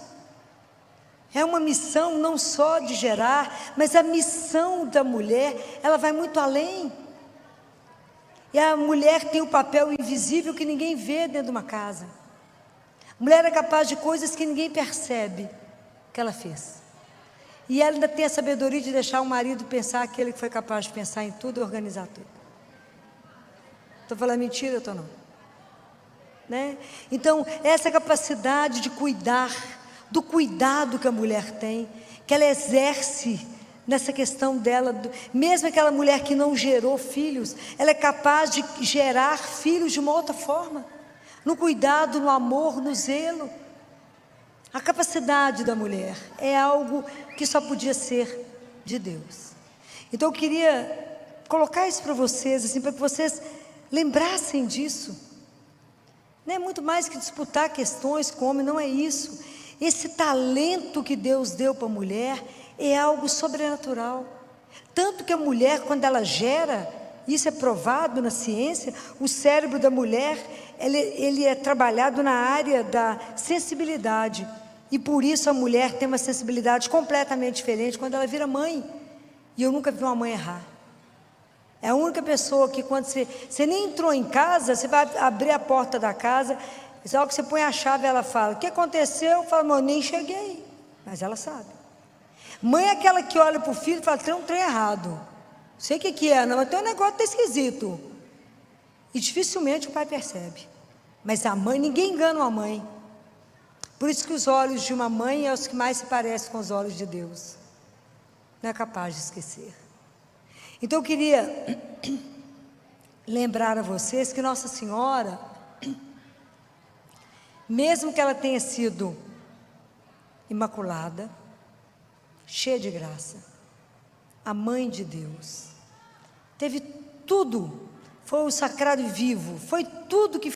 Speaker 1: É uma missão não só de gerar, mas a missão da mulher, ela vai muito além. E a mulher tem o papel invisível que ninguém vê dentro de uma casa. A mulher é capaz de coisas que ninguém percebe que ela fez. E ela ainda tem a sabedoria de deixar o marido pensar aquele que foi capaz de pensar em tudo e organizar tudo. Estou falando mentira ou estou não? Né? Então, essa capacidade de cuidar, do cuidado que a mulher tem, que ela exerce nessa questão dela, mesmo aquela mulher que não gerou filhos, ela é capaz de gerar filhos de uma outra forma, no cuidado, no amor, no zelo. A capacidade da mulher é algo que só podia ser de Deus. Então eu queria colocar isso para vocês, assim, para que vocês lembrassem disso. Não é muito mais que disputar questões com homem, não é isso. Esse talento que Deus deu para a mulher é algo sobrenatural. Tanto que a mulher, quando ela gera, isso é provado na ciência, o cérebro da mulher, ele é trabalhado na área da sensibilidade. E por isso a mulher tem uma sensibilidade completamente diferente quando ela vira mãe. E eu nunca vi uma mãe errar. É a única pessoa que quando você nem entrou em casa, você vai abrir a porta da casa, só que você põe a chave, ela fala, o que aconteceu? Fala, eu nem cheguei, mas ela sabe. Mãe é aquela que olha para o filho e fala, tem um trem errado, não sei o que é, não, mas tem um negócio que está esquisito. E dificilmente o pai percebe. Mas a mãe, ninguém engana uma mãe. Por isso que os olhos de uma mãe é os que mais se parecem com os olhos de Deus. Não é capaz de esquecer. Então eu queria lembrar a vocês que Nossa Senhora, mesmo que ela tenha sido imaculada, cheia de graça, a mãe de Deus, teve tudo, foi o sacrário vivo, foi tudo que